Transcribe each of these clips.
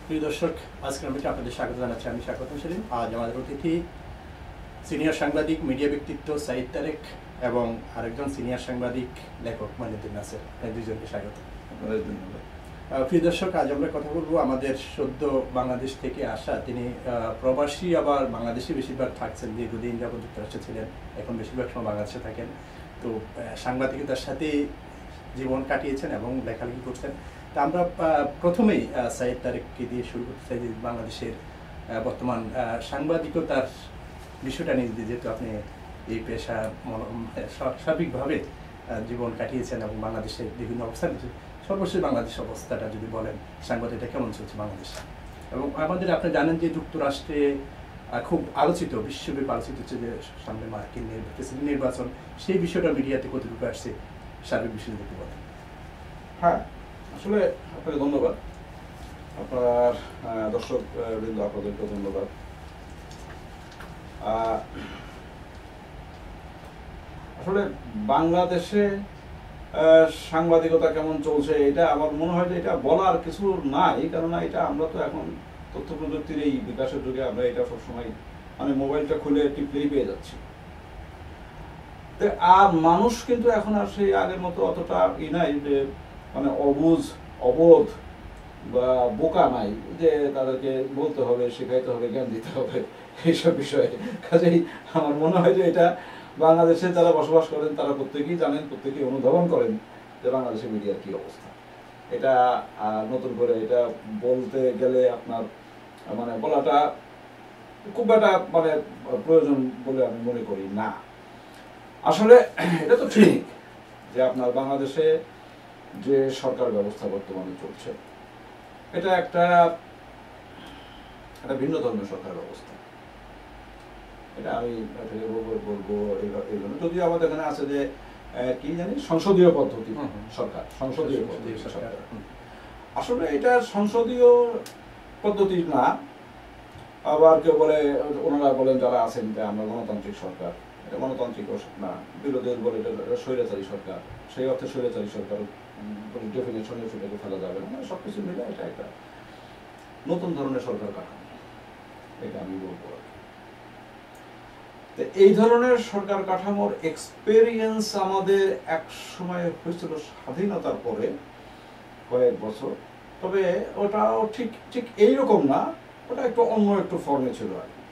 প্রিয় দর্শক, আজকের আমি আপনাদের স্বাগত জানাচ্ছি। আমি স্বাগত সেলিম। আজ আমাদের অতিথি সিনিয়র সাংবাদিক, মিডিয়া ব্যক্তিত্ব সাইদ তারেক এবং আরেকজন সিনিয়র সাংবাদিক লেখক মাইনুদ্দিন নাসের। দুইজনকে স্বাগত। প্রিয় দর্শক, আজ আমরা কথা বলবো আমাদের সদ্য বাংলাদেশ থেকে আসা, তিনি প্রবাসী আবার বাংলাদেশে বেশিরভাগ থাকছেন, দীর্ঘদিন যাবত যুক্তরাষ্ট্রে ছিলেন, এখন বেশিরভাগ সময় বাংলাদেশে থাকেন। তো সাংবাদিকতার সাথে জীবন কাটিয়েছেন এবং লেখালেখি করছেন। তা আমরা প্রথমেই সাইদ তারেককে দিয়ে শুরু করতে চাই যে বাংলাদেশের বর্তমান সাংবাদিকতার বিষয়টা নিয়ে, যেহেতু আপনি এই পেশা সার্বিকভাবে জীবন কাটিয়েছেন এবং বাংলাদেশের বিভিন্ন অবস্থা নিয়েছেন, সর্বশেষ বাংলাদেশ অবস্থাটা যদি বলেন, সাংবাদিকতা কেমন চলছে বাংলাদেশে? এবং আমাদের আপনি জানেন যে যুক্তরাষ্ট্রে খুব আলোচিত, বিশ্বব্যাপী আলোচিত হচ্ছে যে সামনে মার্কিন প্রেসিডেন্ট নির্বাচন, সেই বিষয়টা মিডিয়াতে কতটুকু আসছে, সার্বিক বিষয় যদি বলেন। হ্যাঁ, আসলে আপনাকে ধন্যবাদ, আপনার দর্শক বৃন্দ আপনাদেরকে ধন্যবাদ। আসলে বাংলাদেশে সাংবাদিকতা কেমন চলছে, এটা আমার মনে হয় যে এটা বলার কিছু নাই, কেননা এটা আমরা তো এখন তথ্য প্রযুক্তির এই বিকাশের যুগে আমরা এটা সবসময় মানে মোবাইলটা খুলে টিপলেই পেয়ে যাচ্ছি। আর মানুষ কিন্তু এখন আর সেই আগের মতো অতটা নাই যে মানে অবোধ বা বোকা নাই যে তাদেরকে বলতে হবে, শেখাইতে হবে, জ্ঞান দিতে হবে এইসব বিষয়ে। কাজেই আমার মনে হয় যে এটা বাংলাদেশে যারা বসবাস করেন তারা প্রত্যেকেই জানেন, প্রত্যেকেই অনুধাবন করেন যে বাংলাদেশের মিডিয়ার কি অবস্থা। এটা নতুন করে এটা বলতে গেলে আপনার মানে বলাটা খুব একটা মানে প্রয়োজন বলে আমি মনে করি না। আসলে এটা তো ঠিক যে আপনার বাংলাদেশে যে সরকার ব্যবস্থা বর্তমানে চলছে, এটা একটা ভিন্ন ধরনের সরকার ব্যবস্থা। এটা আমি বলবো এই জন্য, যদিও আমাদের এখানে আছে যে কি জানি সংসদীয় পদ্ধতি সরকার, সংসদীয় পদ্ধতি সরকার। আসলে এটা সংসদীয় পদ্ধতি না, আবার কেউ বলে, ওনারা বলেন যারা আছেন যে আমরা গণতান্ত্রিক সরকার। এটা গণতান্ত্রিক না, বিরোধী বলে এটা স্বৈরাচারী সরকার। সেই অর্থে স্বৈরাচারী সরকার ডেফিনেশনে সেটাকে ফেলা যাবে না। সবকিছু মিলে এটা একটা নতুন ধরনের সরকার কাঠামো, এটা আমি বলবো। এই ধরনের সরকার কাঠামোর এক্সপেরিয়েন্স আমাদের এক সময় হয়েছিল স্বাধীনতার পরে কয়েক বছর, তবে ওটাও ঠিক এইরকম না, ওটা একটু অন্য একটু ফর্মে ছিল আর কি।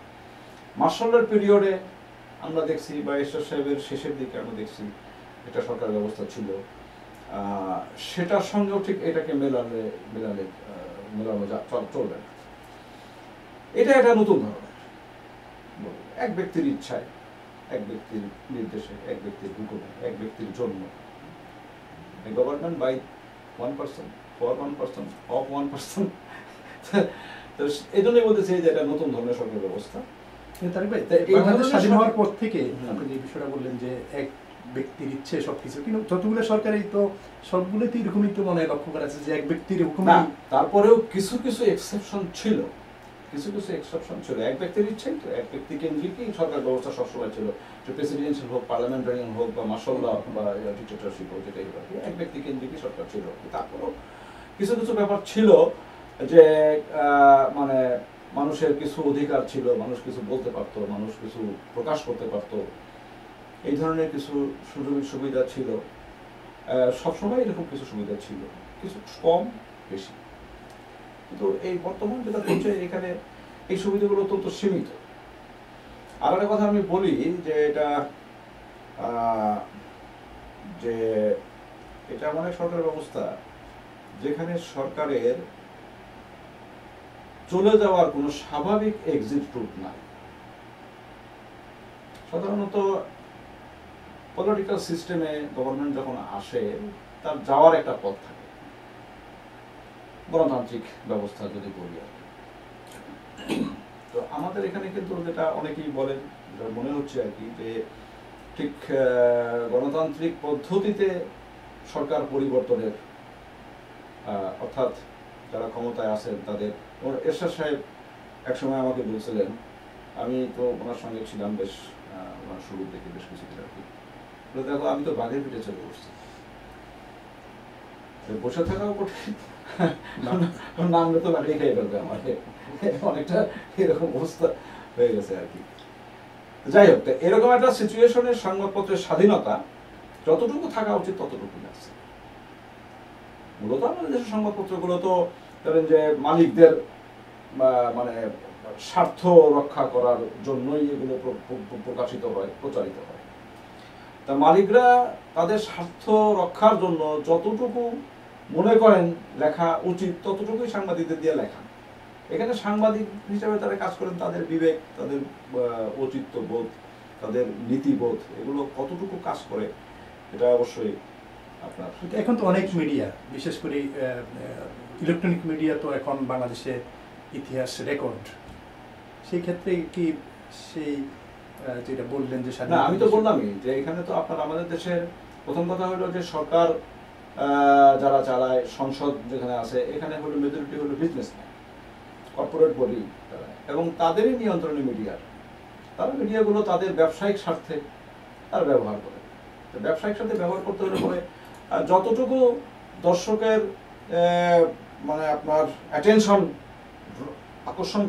মার্শালের পিরিয়ডে আমরা দেখছি বা এরশাদ সাহেবের শেষের দিকে আমরা দেখছি এটা সরকার ব্যবস্থা ছিল, সেটার সঙ্গেও ঠিক এটাকে মেলানো চলবে না। এটা নতুন ধরনের, এক ব্যক্তির ইচ্ছায়, এক ব্যক্তির নির্দেশে, এক ব্যক্তির হুকুমে, এক ব্যক্তির জন্য, গভর্নমেন্ট বাই 1% ফর 1% অফ 1%। তো এই জন্যই বলতেছি যে এটা নতুন ধরনের সরকার ব্যবস্থা। স্বাধীন হওয়ার পর থেকে আপনি যে বিষয়টা বললেন যে এক ব্যক্তির ইচ্ছে সবকিছু, কিন্তু যতগুলো সরকারই তো সবগুলোতে এরকমই তো মনে লক্ষ্য করা আছে যে এক ব্যক্তির হুকুম। তারপরেও কিছু এক্সেপশন ছিল, এক ব্যক্তির ইচ্ছে, তো এক ব্যক্তি কেন্দ্রিকই সরকার ব্যবস্থা সবসময় ছিল, যে প্রেসিডেন্সিয়াল হোক, পার্লামেন্টারিয়ান হোক বা মার্শাল্লাহ বা ডিক্টেটরশিপ হোক, যেটাই হোক, এক ব্যক্তি কেন্দ্রিকই সরকার ছিল। তারপরেও কিছু ব্যাপার ছিল যে মানে মানুষের কিছু অধিকার ছিল, মানুষ কিছু বলতে পারতো, মানুষ কিছু প্রকাশ করতে পারতো, এই ধরনের কিছু সুযোগ সুবিধা ছিল। সবসময় এরকম কিছু সুবিধা ছিল, কিছু কম বেশি। কিন্তু এই বর্তমান যেটা হচ্ছে, এখানে এই সুবিধাগুলো অত্যন্ত সীমিত। আর একটা কথা আমি বলি যে এটা মানে সরকার ব্যবস্থা যেখানে সরকারের চলে যাওয়ার কোনো স্বাভাবিক এক্সিট রুট নাই। সাধারণত পলিটিক্যাল সিস্টেমে গভর্নমেন্ট যখন আসে, তার যাওয়ার একটা পথ থাকে, গণতান্ত্রিক ব্যবস্থা যদি বলি আর কি। তো আমাদের এখানে কিন্তু যেটা অনেকেই বলেন, যেটা মনে হচ্ছে আর কি, যে ঠিক গণতান্ত্রিক পদ্ধতিতে সরকার পরিবর্তনের, অর্থাৎ যারা ক্ষমতায় আছেন তাদের, এরশাদ সাহেব একসময় আমাকে বলছিলেন, আমি তো ওনার সঙ্গে ছিলাম বেশ ওনার শুরুর দিকে বেশ কিছুদিন আর কি, দেখো আমি তো বাঘের পিঠে চলে বসছি, বসে থাকাও কঠিন, নামলে তো বাড়ি খেয়ে ফেলবে আমাকে, অনেকটা এরকম অবস্থা হয়ে গেছে আর কি। যাই হোক, এরকম একটা সিচুয়েশনের সংবাদপত্রের স্বাধীনতা যতটুকু থাকা উচিত ততটুকু আছে। মূলত আমাদের দেশের সংবাদপত্রগুলো তো ধরেন যে মালিকদের মানে স্বার্থ রক্ষা করার জন্যই এগুলো প্রকাশিত হয়, প্রচারিত হয়। তা মালিকরা তাদের স্বার্থ রক্ষার জন্য যতটুকু মনে করেন লেখা উচিত ততটুকুই সাংবাদিকদের দিয়ে লেখা। এখানে সাংবাদিক হিসেবে তারা কাজ করেন, তাদের বিবেক, তাদের ঔচিত্য বোধ, তাদের নীতিবোধ, এগুলো কতটুকু কাজ করে এটা অবশ্যই আপনার। এখন তো অনেক মিডিয়া, বিশেষ করে ইলেকট্রনিক মিডিয়া তো এখন বাংলাদেশে ইতিহাস রেকর্ড। সেই ক্ষেত্রে কি সেই যেটা বললেন যে না, আমি তো বললামই যে এখানে তো আপনার আমাদের দেশের প্রথম কথা হলো যে সরকার যারা চালায়, সংসদ যেখানে আছে, এখানে হলো মেজরিটি হলো বিজনেসম্যান, কর্পোরেট বডি, এবং তাদেরই নিয়ন্ত্রণে মিডিয়ার। তারা মিডিয়াগুলো তাদের ব্যবসায়িক স্বার্থে তারা ব্যবহার করে। তো ব্যবসায়িক স্বার্থে ব্যবহার করতে হলে পরে যতটুকু দর্শকের মানে আপনার অ্যাটেনশন আকর্ষণ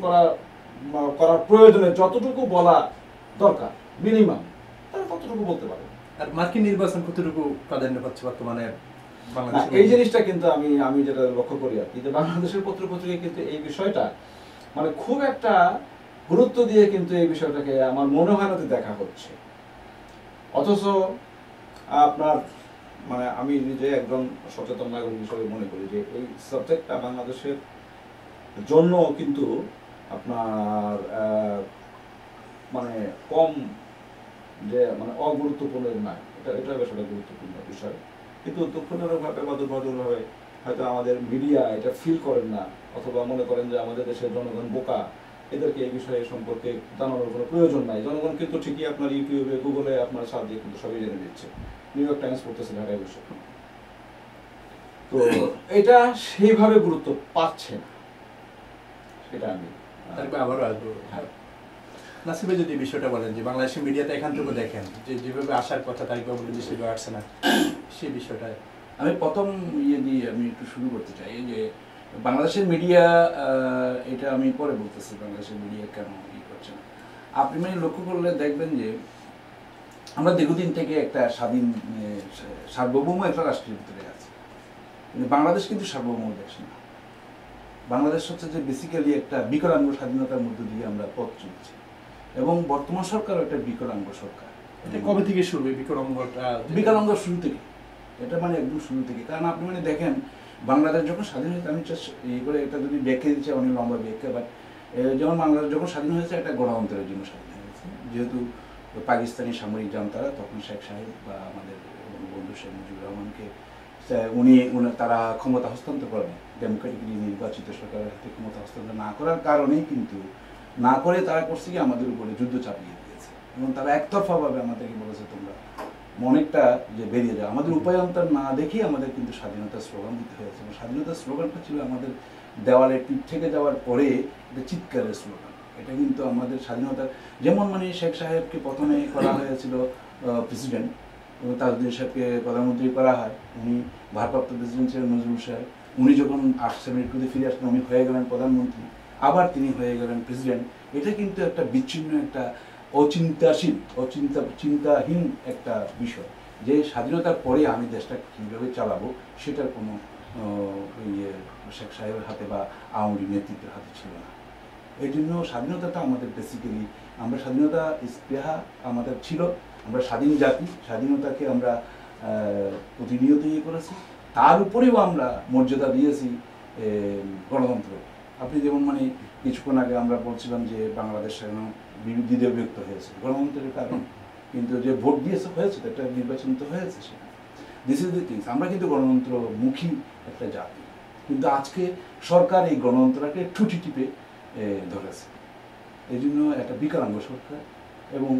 করার প্রয়োজনে যতটুকু বলা দরকার মিনিমাম, তারা ততটুকু বলতে পারে। আর মার্কিন নির্বাচন কতটুকু প্রাধান্য পাচ্ছে বর্তমানে বাংলাদেশে? এই জিনিসটা কিন্তু আমি যেটা লক্ষ্য করি আর কি, যে বাংলাদেশের পত্রপত্রিকা কিন্তু এই বিষয়টা মানে খুব একটা গুরুত্ব দিয়ে কিন্তু এই বিষয়টাকে আমার মনে হয় না দেখা হচ্ছে। অথচ আপনার মানে আমি নিজে একজন সচেতন নাগরিক হিসেবে মনে করি যে এই সাবজেক্টটা বাংলাদেশের জন্য কিন্তু আপনার মানে কম যে মানে অগুরুত্বপূর্ণ না, এটা বেশ একটা গুরুত্বপূর্ণ বিষয়। কিন্তু দুঃখজনকভাবে বা দুর্ভাগ্যজনকভাবে হয়তো আমাদের মিডিয়া এটা ফিল করেন না, অথবা মনে করেন যে আমাদের দেশের জনগণ বোকা, এদেরকে এই বিষয়ে সম্পর্কে জানানোর কোনো প্রয়োজন নাই। জনগণ কিন্তু ঠিকই আপনার ইউটিউবে, গুগলে আপনার সার্চ দিয়ে কিন্তু সবই জেনে দিচ্ছে। নিউ ইয়র্ক টাইমস পড়তেছে ঢাকায় বসে, তো এটা সেইভাবে গুরুত্ব পাচ্ছে না, সেটা আমি আবারও আসবো। নাসিবে যদি বিষয়টা বলেন যে বাংলাদেশের মিডিয়াতে এখান থেকে দেখেন যে যেভাবে আসার কথা তারিখবাবু বলেন যে সেভাবে আসছে না, সেই বিষয়টায় আমি প্রথম দিয়ে আমি একটু শুরু করতে চাই যে বাংলাদেশের মিডিয়া, এটা আমি পরে বলতেছি বাংলাদেশের মিডিয়া কেন করছে না। আপনি মানে লক্ষ্য করলে দেখবেন যে আমরা দীর্ঘদিন থেকে একটা স্বাধীন সার্বভৌম একটা রাষ্ট্রের ভিতরে আছে, কিন্তু বাংলাদেশ কিন্তু সার্বভৌম দেশ না। বাংলাদেশ হচ্ছে যে বেসিক্যালি একটা বিকলাঙ্গ স্বাধীনতার মধ্য দিয়ে আমরা পথ চলছি, এবং বর্তমান সরকারও একটা বিকলাঙ্গ সরকার। এটা কবে থেকে শুরু বিকলাঙ্গটা? বিকলাঙ্গ শুরু থেকে, এটা মানে একদম শুরু থেকে। কারণ আপনি মানে দেখেন বাংলাদেশ যখন স্বাধীন হয়েছে, আমি এই করে এটা যদি ব্যাখ্যা দিচ্ছে অনেক লম্বা ব্যাখ্যা, বাট যেমন বাংলাদেশ যখন স্বাধীন হয়েছে একটা গণতন্ত্রের জন্য স্বাধীন হয়েছে, যেহেতু পাকিস্তানি সামরিক জান্তারা তখন শেখ সাহেব বা আমাদের বন্ধু শেখ মুজিবুর রহমানকে তারা ক্ষমতা হস্তান্তর করেন, ডেমোক্রেটিকলি নির্বাচিত সরকারের হাতে ক্ষমতা হস্তান্তর না করার কারণেই কিন্তু না করে তারা করছে কি আমাদের উপরে যুদ্ধ চাপিয়ে দিয়েছে, এবং তারা একতরফাভাবে আমাদেরকে বলেছে তোমরা অনেকটা যে বেরিয়ে যাও। আমাদের উপায়ন্তর না দেখেই আমাদের কিন্তু স্বাধীনতার স্লোগান দিতে হয়েছে, এবং স্বাধীনতার স্লোগানটা ছিল আমাদের দেওয়ালে পিঠ থেকে যাওয়ার পরে একটা চিৎকারের স্লোগান। এটা কিন্তু আমাদের স্বাধীনতার, যেমন মানে শেখ সাহেবকে প্রথমে করা হয়েছিল প্রেসিডেন্ট, এবং তাজউদ্দিন সাহেবকে প্রধানমন্ত্রী করা হয়, উনি ভারপ্রাপ্ত প্রেসিডেন্ট ছিলেন নজরুল সাহেব, উনি যখন 78 ফিরে আসলেন উনি হয়ে গেলেন প্রধানমন্ত্রী, আবার তিনি হয়ে গেলেন প্রেসিডেন্ট। এটা কিন্তু একটা বিচ্ছিন্ন, একটা চিন্তাহীন একটা বিষয়, যে স্বাধীনতার পরে আমি দেশটা কীভাবে চালাবো সেটার কোনো শেখ সাহেবের হাতে বা আওয়ামী লীগ নেতৃত্বের হাতে ছিল না। এই জন্য স্বাধীনতাটা আমাদের বেসিক্যালি, আমরা স্বাধীনতা স্পৃহা আমাদের ছিল, আমরা স্বাধীন জাতি, স্বাধীনতাকে আমরা প্রতিনিয়ত করেছি, তার উপরেও আমরা মর্যাদা দিয়েছি গণতন্ত্র। আপনি যেমন মানে কিছুক্ষণ আগে আমরা বলছিলাম যে বাংলাদেশ দ্বিতীয় বিভক্ত হয়েছে গণতন্ত্রের কারণ, কিন্তু যে ভোট দিয়েছে হয়েছে, একটা নির্বাচন তো হয়েছে সেখানে। দিস ইজ দ্য থিংস, আমরা কিন্তু গণতন্ত্রমুখী একটা জাতি, কিন্তু আজকে সরকার এই গণতন্ত্রকে ঠুটি টিপে ধরেছে। এই জন্য একটা বিকলাঙ্গ সরকার, এবং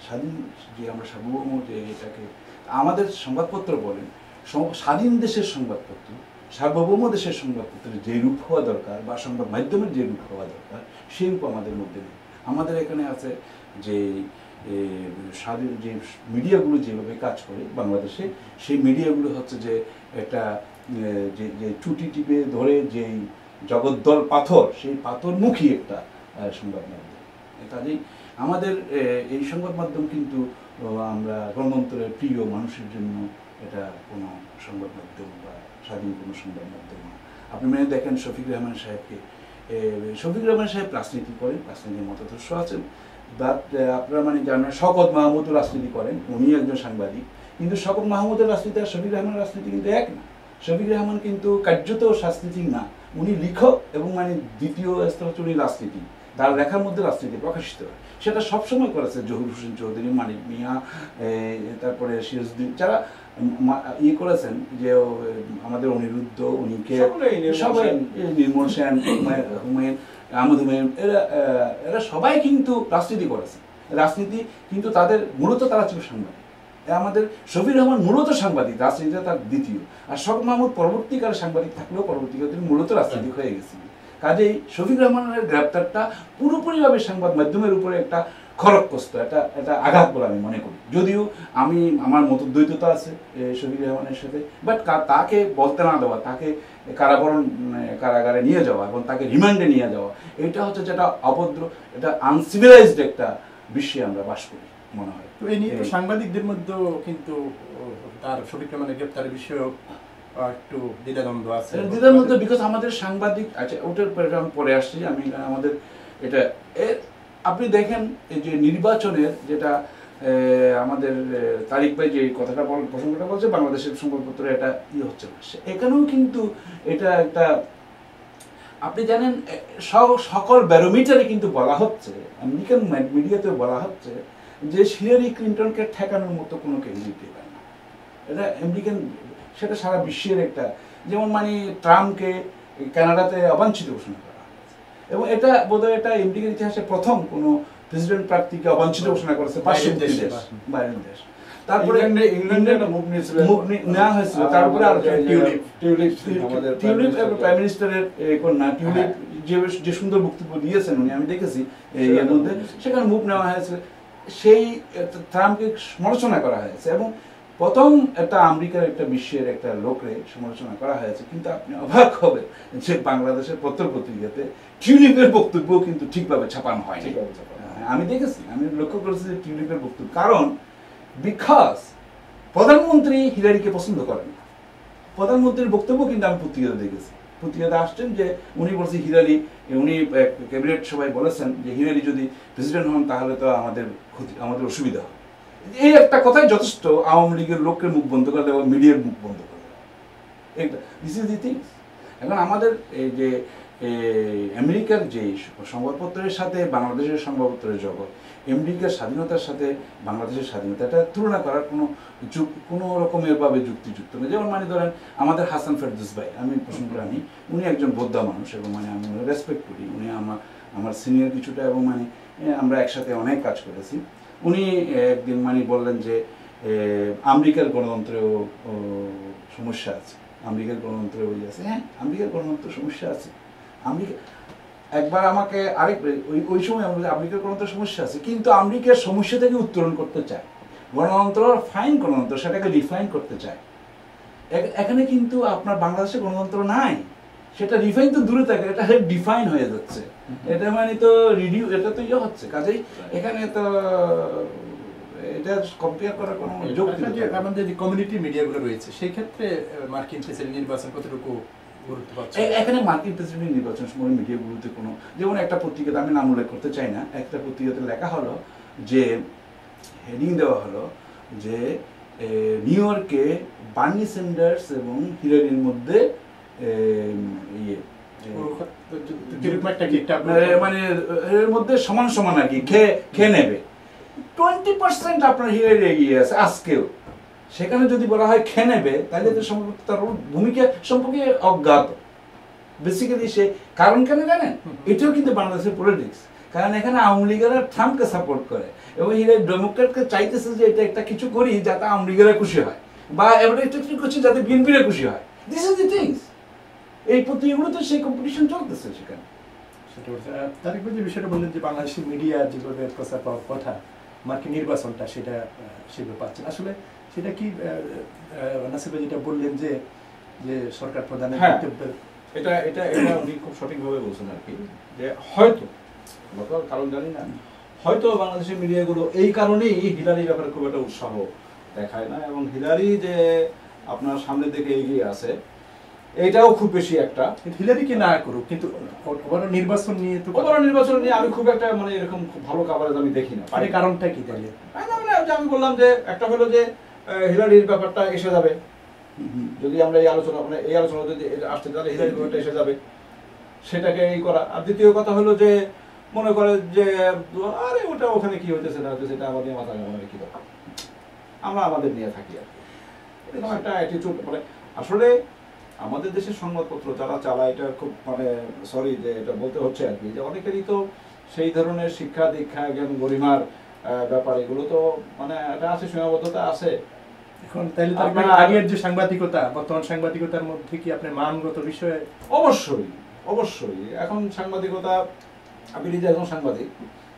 স্বাধীন যে আমরা সার্বভৌম, যে এটাকে আমাদের সংবাদপত্র বলেন, স্বাধীন দেশের সংবাদপত্র, সার্বভৌম দেশের সংবাদপত্রের যে রূপ হওয়া দরকার বা সংবাদ মাধ্যমের যে রূপ হওয়া দরকার সেই রূপ আমাদের মধ্যে নেই। আমাদের এখানে আছে যে যে মিডিয়াগুলো যেভাবে কাজ করে বাংলাদেশে, সেই মিডিয়াগুলো হচ্ছে যে একটা যে যে চুটি টিপে ধরে যেই জগদ্দল পাথর, সেই পাথরমুখী একটা সংবাদ মাধ্যম। কাজেই আমাদের এই সংবাদ মাধ্যম কিন্তু আমরা গণতন্ত্রের প্রিয় মানুষের জন্য এটা কোনো সংবাদ মাধ্যম বা স্বাধীন কোনো সংবাদ মাধ্যম না। আপনি মানে দেখেন শফিক রেহমান সাহেবকে, শফিক রহমান সাহেব রাজনীতি করেন, রাজনীতির মতাদর্শ আছেন, বাট আপনারা মানে জানেন শওকত মাহমুদও রাজনীতি করেন, উনি একজন সাংবাদিক, কিন্তু শওকত মাহমুদের রাজনীতি আর শফিক রহমানের রাজনীতি কিন্তু এক না। শফিক রহমান কিন্তু কার্যত রাজনীতি না, উনি লেখক এবং মানে দ্বিতীয় স্তর হচ্ছে উনি রাজনীতি, তার লেখার মধ্যে রাজনীতি প্রকাশিত হয়। সেটা সবসময় করেছে জহুর হোসেন চৌধুরী, মানিক মিয়া, তারপরে সিরাজউদ্দিন, যারা ইয়ে করেছেন যে আমাদের অনিরুদ্ধ, উনিকে সবাই, নির্মল সেন, হুমায়ুন আহমদ হুমায়ুন, এরা সবাই কিন্তু রাজনীতি করেছে। রাজনীতি কিন্তু তাদের মূলত তারা ছিল সাংবাদিক। আমাদের শফিক রহমান মূলত সাংবাদিক, রাজনীতিটা তার দ্বিতীয়। আর শওকত মাহমুদ পরবর্তীকালে সাংবাদিক থাকলেও পরবর্তীকালে তিনি মূলত রাজনীতিক হয়ে গেছিলেন। কাজেই শফিক রহমানের গ্রেপ্তারটা পুরোপুরিভাবে সংবাদ মাধ্যমের উপরে একটা খড়গহস্ত, এটা আঘাত বলে আমি মনে করি। যদিও আমি আমার মতদ্বৈততা আছে শফিক রহমানের সাথে, বাট তাকে বলতে না দেওয়া, তাকে কারাগারে নিয়ে যাওয়া এবং তাকে রিমান্ডে নিয়ে যাওয়া, এটা হচ্ছে যেটা অভদ্র, এটা আনসিভিলাইজড একটা বিশ্বে আমরা বাস করি মনে হয়। তো এই নিয়ে সাংবাদিকদের মধ্যেও কিন্তু তার শফিক রহমানের গ্রেপ্তারের বিষয়েও একটু দ্বিধাদ্বন্দ্ব আছে। দ্বিধাদ্বন্দ্ব বিকজ আমাদের সাংবাদিক, আচ্ছা ওটার আমি পরে আসছি, আমি আমাদের এটা আপনি দেখেন এই যে নির্বাচনের যেটা আমাদের তারিক ভাই যে কথাটা প্রসঙ্গটা বলছে, বাংলাদেশের সংবাদপত্র এটা হচ্ছে না, এখানেও কিন্তু এটা একটা, আপনি জানেন সকল ব্যারোমিটারে কিন্তু বলা হচ্ছে, আমেরিকান মিডিয়াতে বলা হচ্ছে যে হিলারি ক্লিন্টনকে ঠেকানোর মতো কোনো ক্যান্ডিডেট পায় না। এটা আমেরিকান, সেটা সারা বিশ্বের একটা, যেমন মানে ট্রাম্পকে কানাডাতে অবাঞ্ছিত ঘোষণা করা হয়েছে, এবং এটা বোধহয় এটা আমেরিকার ইতিহাসে প্রথম কোনো প্রেসিডেন্ট প্রার্থীকে অবাঞ্ছিত ঘোষণা করেছে বাইরের দেশ। তারপরে ইংল্যান্ডে নেওয়া হয়েছিল, তারপরে আর টিউলিপ প্রাইম মিনিস্টারের কন্যা টিউলিপ যে সুন্দর বক্তব্য দিয়েছেন উনি, আমি দেখেছি এর মধ্যে, সেখানে মুভ নেওয়া হয়েছে, সেই ট্রাম্পকে সমালোচনা করা হয়েছে, এবং প্রথম একটা আমেরিকার একটা বিশ্বের একটা লোকরে সমালোচনা করা হয়েছে। কিন্তু আপনি অবাক হবে যে বাংলাদেশের পত্রিকাতে টিউলিপের বক্তব্য কিন্তু ঠিকভাবে ছাপানো হয়নি। আমি দেখেছি, আমি লক্ষ্য করেছি যে টিউলিপের বক্তব্য, কারণ বিকজ প্রধানমন্ত্রী হিলারিকে পছন্দ করেন না। প্রধানমন্ত্রীর বক্তব্য কিন্তু আমি পত্রিকাতে দেখেছি, পত্রিকাতে আসছেন যে উনি বলছেন হিলারি, উনি ক্যাবিনেট সবাই বলেছেন যে হিলারি যদি প্রেসিডেন্ট হন তাহলে তো আমাদের অসুবিধা হয়। এই একটা কথাই যথেষ্ট আওয়ামী লীগের লোকের মুখ বন্ধ করে দেওয়া, মিডিয়ার মুখ বন্ধ করে দেওয়া, এটা দিস ইজ দি থিংস। এখন আমাদের এই যে আমেরিকার যে সংবাদপত্রের সাথে বাংলাদেশের সংবাদপত্রের জগৎ, আমেরিকার স্বাধীনতার সাথে বাংলাদেশের স্বাধীনতাটা তুলনা করার কোনো রকমের ভাবে যুক্তিযুক্ত নয়। যেমন মানে ধরেন আমাদের হাসান ফেরদৌস ভাই, আমি প্রসঙ্গ আনি, উনি একজন বোদ্ধা মানুষ এবং মানে আমি রেসপেক্ট করি, উনি আমার সিনিয়র কিছুটা, এবং মানে আমরা একসাথে অনেক কাজ করেছি। উনি একদিন মানে বললেন যে আমেরিকার গণতন্ত্রেও সমস্যা আছে, আমেরিকার গণতন্ত্রে ওই আছে। হ্যাঁ, আমেরিকার গণতন্ত্রের সমস্যা আছে। আমেরিকা একবার আমাকে ওই সময় আমেরিকার গণতন্ত্রের সমস্যা আছে, কিন্তু আমেরিকার সমস্যা থেকে উত্তরণ করতে চায়, গণতন্ত্র ফাইন গণতন্ত্র সেটাকে রিফাইন করতে চায়। এখানে কিন্তু আপনার বাংলাদেশে গণতন্ত্র নাই, সেটা রিফাইন তো দূরে থাকে, এটা ডিফাইন হয়ে যাচ্ছে, এটা মানে তো এটা তো ইয়ে হচ্ছে। কাজেই এখানে তো এটা কম্পেয়ার করার কোনো যুক্তি নেই। আমাদের যে কমিউনিটি মিডিয়াগুলো রয়েছে সেই ক্ষেত্রে মার্কিন প্রেসিডেন্ট নির্বাচন কতটুকু গুরুত্ব পাচ্ছে? এখানে মার্কিন প্রেসিডেন্ট নির্বাচন সময় মিডিয়াগুলোতে কোনো, যেমন একটা পত্রিকাতে আমি নাম উল্লেখ করতে চাই না, একটা পত্রিকাতে লেখা হলো যে হেডিং দেওয়া হলো যে নিউ ইয়র্কে বার্নি স্যান্ডার্স এবং হিলারির মধ্যে মানে এর মধ্যে সমান সমান আর কি খেয়ে নেবে, 20% আপনার হিলারি এগিয়ে আছে আজকেও। সেখানে যদি বলা হয় খেয়ে নেবে, তাহলে তো সম্ভবত তার ভূমিকা সম্পর্কে অজ্ঞাত। বেসিক্যালি সে কারণ কেন জানেন, এটাও কিন্তু বাংলাদেশের পলিটিক্স, কারণ এখানে আওয়ামী লীগেরা ট্রাম্পকে সাপোর্ট করে এবং হিলারি ডেমোক্রেটকে চাইতেছে যে এটা একটা কিছু করি যাতে আওয়ামী লীগেরা খুশি হয়, বা এবার একটা কিছু করছি যাতে বিএনপিরা খুশি হয়। This is the things. এই পত্রিকাগুলো তো সেই কম্পিটিশন চলতেছে সেখানে। তারিক ভাই যে বিষয়টা বললেন যে বাংলাদেশের মিডিয়া যেভাবে প্রচার পাওয়ার কথা, মার্কিন নির্বাচনটা সেটা সেভাবে পাচ্ছে, আসলে সেটা কি নাসির ভাই যেটা বললেন যে যে সরকার প্রধানের হ্যাঁ। বক্তব্যের এটা এটা এটা উনি খুব সঠিকভাবে বলছেন আর কি, যে হয়তো আমরা তো আর কারণ জানি না, হয়তো বাংলাদেশের মিডিয়াগুলো এই কারণেই হিলারির ব্যাপারে খুব একটা উৎসাহ দেখায় না, এবং হিলারি যে আপনার সামনের দিকে এগিয়ে আছে এইটাও খুব বেশি একটা। হিলারিকে না করুক, কিন্তু ওভারঅল নির্বাচন নিয়ে তো ওভারঅল নির্বাচন নিয়ে আমি খুব একটা মানে এরকম খুব ভালো কাভারেজ আমি দেখি না। মানে কারণটা কি তাহলে? আমি বললাম যে একটা হলো যে হিলারির ব্যাপারটা এসে যাবে, যদি আমরা এই আলোচনা মানে এই আলোচনা যদি আসতে তাহলে হিলারির ব্যাপারটা এসে যাবে, সেটাকে এই করা। আর দ্বিতীয় কথা হলো যে মনে করে যে আরে ওটা ওখানে কি হইতেছে না হইতেছে, এটা আমাদের মাথায় আমাদের কি দরকার, আমরা আমাদের নিয়ে থাকি আর কি, এরকম একটা অ্যাটিটিউড। মানে আসলে আমাদের দেশের সংবাদপত্র যারা চালায়, এটা খুব মানে সরি যে এটা বলতে হচ্ছে আর কি, যে অনেকেরই তো সেই ধরনের শিক্ষা দীক্ষা জ্ঞান গরিমার ব্যাপার এগুলো তো মানে একটা আছে, সীমাবদ্ধতা আছে। এখন তাহলে আগের যে সাংবাদিকতা বর্তমান সাংবাদিকতার মধ্যে কি আপনার মানগত বিষয়ে? অবশ্যই অবশ্যই, এখন সাংবাদিকতা আমি নিজে একজন সাংবাদিক,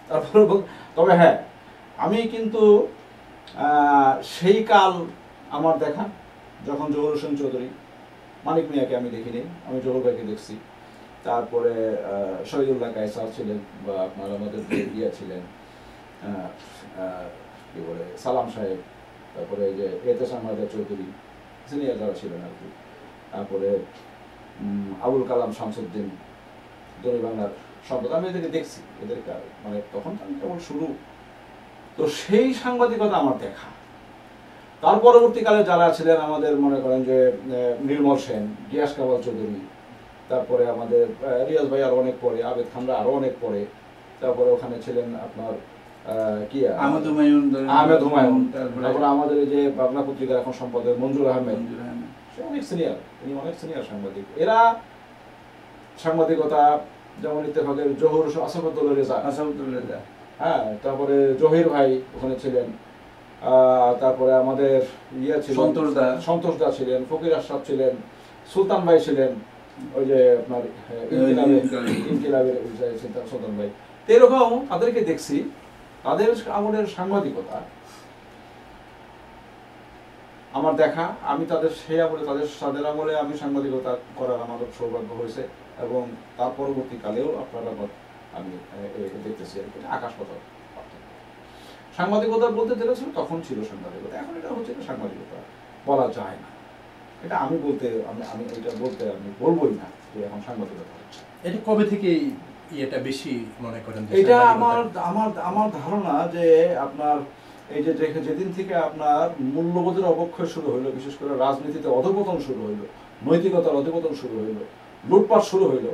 তারপরে তবে হ্যাঁ আমি কিন্তু সেই কাল আমার দেখা যখন জহুর হোসেন চৌধুরী, মানিক মিয়াকে আমি দেখিনি, আমি জহুর ভাইকে দেখছি, তারপরে শহীদুল্লাহ কায়সার ছিলেন, বা আপনার আমাদের ইয়া ছিলেন কি বলে সালাম সাহেব, তারপরে যে এহতেশাম হায়দার চৌধুরী, সিনিয়র যারা ছিলেন আর কি, তারপরে আবুল কালাম শামসুদ্দিন, দৈনিক বাংলার সম্পদ, আমি এদেরকে দেখছি, এদেরকে মানে তখন আমি কেবল শুরু, তো সেই সাংবাদিকতা আমার দেখা। তার পরবর্তীকালে যারা ছিলেন আমাদের মনে করেন যে নির্মল সেন, গিয়াস কামাল চৌধুরী, তারপরে আমাদের রিয়াজ ভাই আরো অনেক পরে, আবেদ খানরা আরো অনেক পরে, তারপরে ওখানে ছিলেন আপনার কি আহমেদ হুমায়ুন, তারপরে আমাদের যে বাংলা পত্রিকার এখন সম্পাদক মঞ্জুর আহমেদ, সে অনেক সিনিয়র, তিনি অনেক সিনিয়র সাংবাদিক। এরা সাংবাদিকতা যেমন ইত্তেফাকের জহুর আসাদুল্লাহ রেজা, হ্যাঁ, তারপরে জহির ভাই ওখানে ছিলেন, তারপরে আমাদের ইয়া ছিলেন সন্তোষ দা ছিলেন, ফকির আশরাফ ছিলেন, সুলতান ভাই ছিলেন, ওই যে আপনার ইনকিলাবের সুলতান ভাই। এরকম তাদেরকে দেখছি, তাদের আমলের সাংবাদিকতা আমার দেখা, আমি তাদের সেই আমলে তাদের আমলে আমি সাংবাদিকতা করার আমার সৌভাগ্য হয়েছে, এবং তার পরবর্তীকালেও আপনারা আমি দেখতেছি আর কি আকাশ পাতাল সাংবাদিকতা বলতে যেটা ছিল তখন ছিল সাংবাদিকতা, এখন এটা হচ্ছে সাংবাদিকতা বলা যায় না। এটা আমি বলতে আমি এটা বলতে আমি বলবোই না যে এখন সাংবাদিকতা হচ্ছে। এটা কবে থেকে এটা বেশি মনে করেন? এটা আমার ধারণা যে আপনার এই যে যেদিন থেকে আপনার মূল্যবোধের অবক্ষয় শুরু হইলো, বিশেষ করে রাজনীতিতে অধঃপতন শুরু হইলো, নৈতিকতার অধঃপতন শুরু হইলো, লুটপাট শুরু হইলো,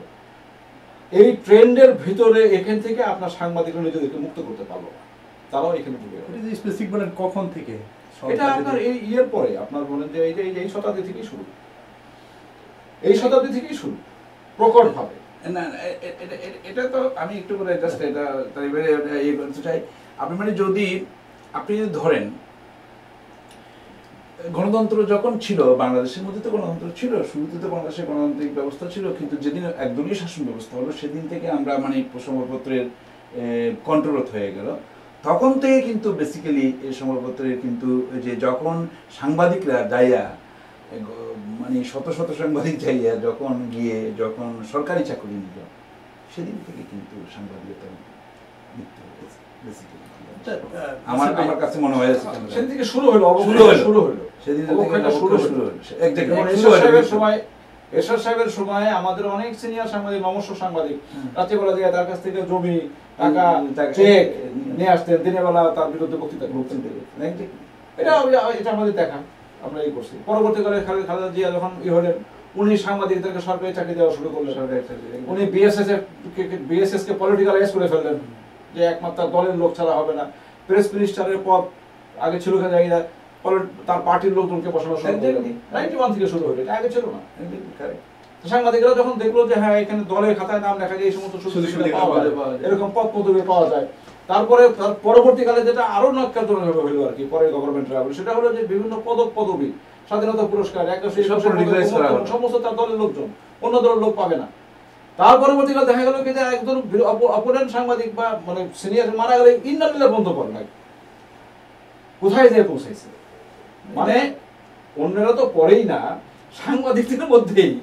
এই ট্রেন্ডের ভিতরে এখান থেকে আপনার সাংবাদিকরা নিজেদেরকে মুক্ত করতে পারলো না, তারাও এখানে ঢুকে গেল। স্পেসিফিক বলেন কখন থেকে? এটা আপনার এই ইয়ের পরে আপনার বলেন যে এই শতাব্দী থেকেই শুরু, এই শতাব্দী থেকেই শুরু প্রকট ভাবে। না এটা তো আমি একটু করে জাস্ট এটা ইয়ে করতে চাই। আপনি মানে যদি আপনি ধরেন গণতন্ত্র যখন ছিল বাংলাদেশের মধ্যে, তো গণতন্ত্র ছিল, শুরুতে তো বাংলাদেশের গণতান্ত্রিক ব্যবস্থা ছিল, কিন্তু যেদিন একদলীয় শাসন ব্যবস্থা হলো সেদিন থেকে আমরা মানে সংবাদপত্রের কন্ট্রোলত হয়ে গেল। তখন থেকে কিন্তু বেসিক্যালি এই সংবাদপত্রের কিন্তু যে যখন সাংবাদিকরা যাইয়া মানে শত শত সাংবাদিক যাইয়া যখন সরকারি চাকরি নিল, সেদিন থেকে কিন্তু সাংবাদিকতার মৃত্যু হয়েছে বেসিক্যালি। আমার কাছে মনে হয় সেদিন থেকে শুরু হলো সেদিন এরশাদ সাহেবের সময় আমাদের অনেক সিনিয়র সাংবাদিক, নমস্য সাংবাদিক রাত্রিবেলা দিয়ে তার কাছ থেকে জমি টাকা চেক নিয়ে আসতেন, দিনের বেলা তার বিরুদ্ধে বক্তৃতা করতেন। এটা আমাদের দেখা, আমরা এই করছি। পরবর্তীকালে খালেদা জিয়া যখন হলেন, উনি সাংবাদিকদেরকে সরকারি চাকরি দেওয়া শুরু করলেন, উনি বিএসএস কে পলিটিক্যালাইজ করে ফেললেন, যে একমাত্র দলের লোক ছাড়া হবে না। প্রেস মিনিস্টারের পদ আগে ছিল জায়গা তার পার্টির লোকজনকে বসানো শুরু করলেন, 91 থেকে শুরু হলো, আগে ছিল না। সাংবাদিকরা যখন দেখলো যে হ্যাঁ এখানে দলের খাতায় নাম লেখা যায়, এই সমস্ত এরকম পদ পদবি পাওয়া যায়, তারপরে পরবর্তীকালে যেটা আরো নক্কারজনক হইলো আর কি পরের গভর্নমেন্টের, সেটা হলো যে বিভিন্ন পদক পদবি, স্বাধীনতা পুরস্কার, সমস্ত তার দলের লোকজন, অন্য দলের লোক পাবে না। তার পরবর্তীকালে দেখা গেল কি যে একজন অপোনেন্ট সাংবাদিক বা মানে সিনিয়র মারা গেলে ইন্টারনেট বন্ধ করে নাই, কোথায় যেয়ে পৌঁছাইছে। মানে অন্যরা তো পড়েই না, সাংবাদিকদের মধ্যেই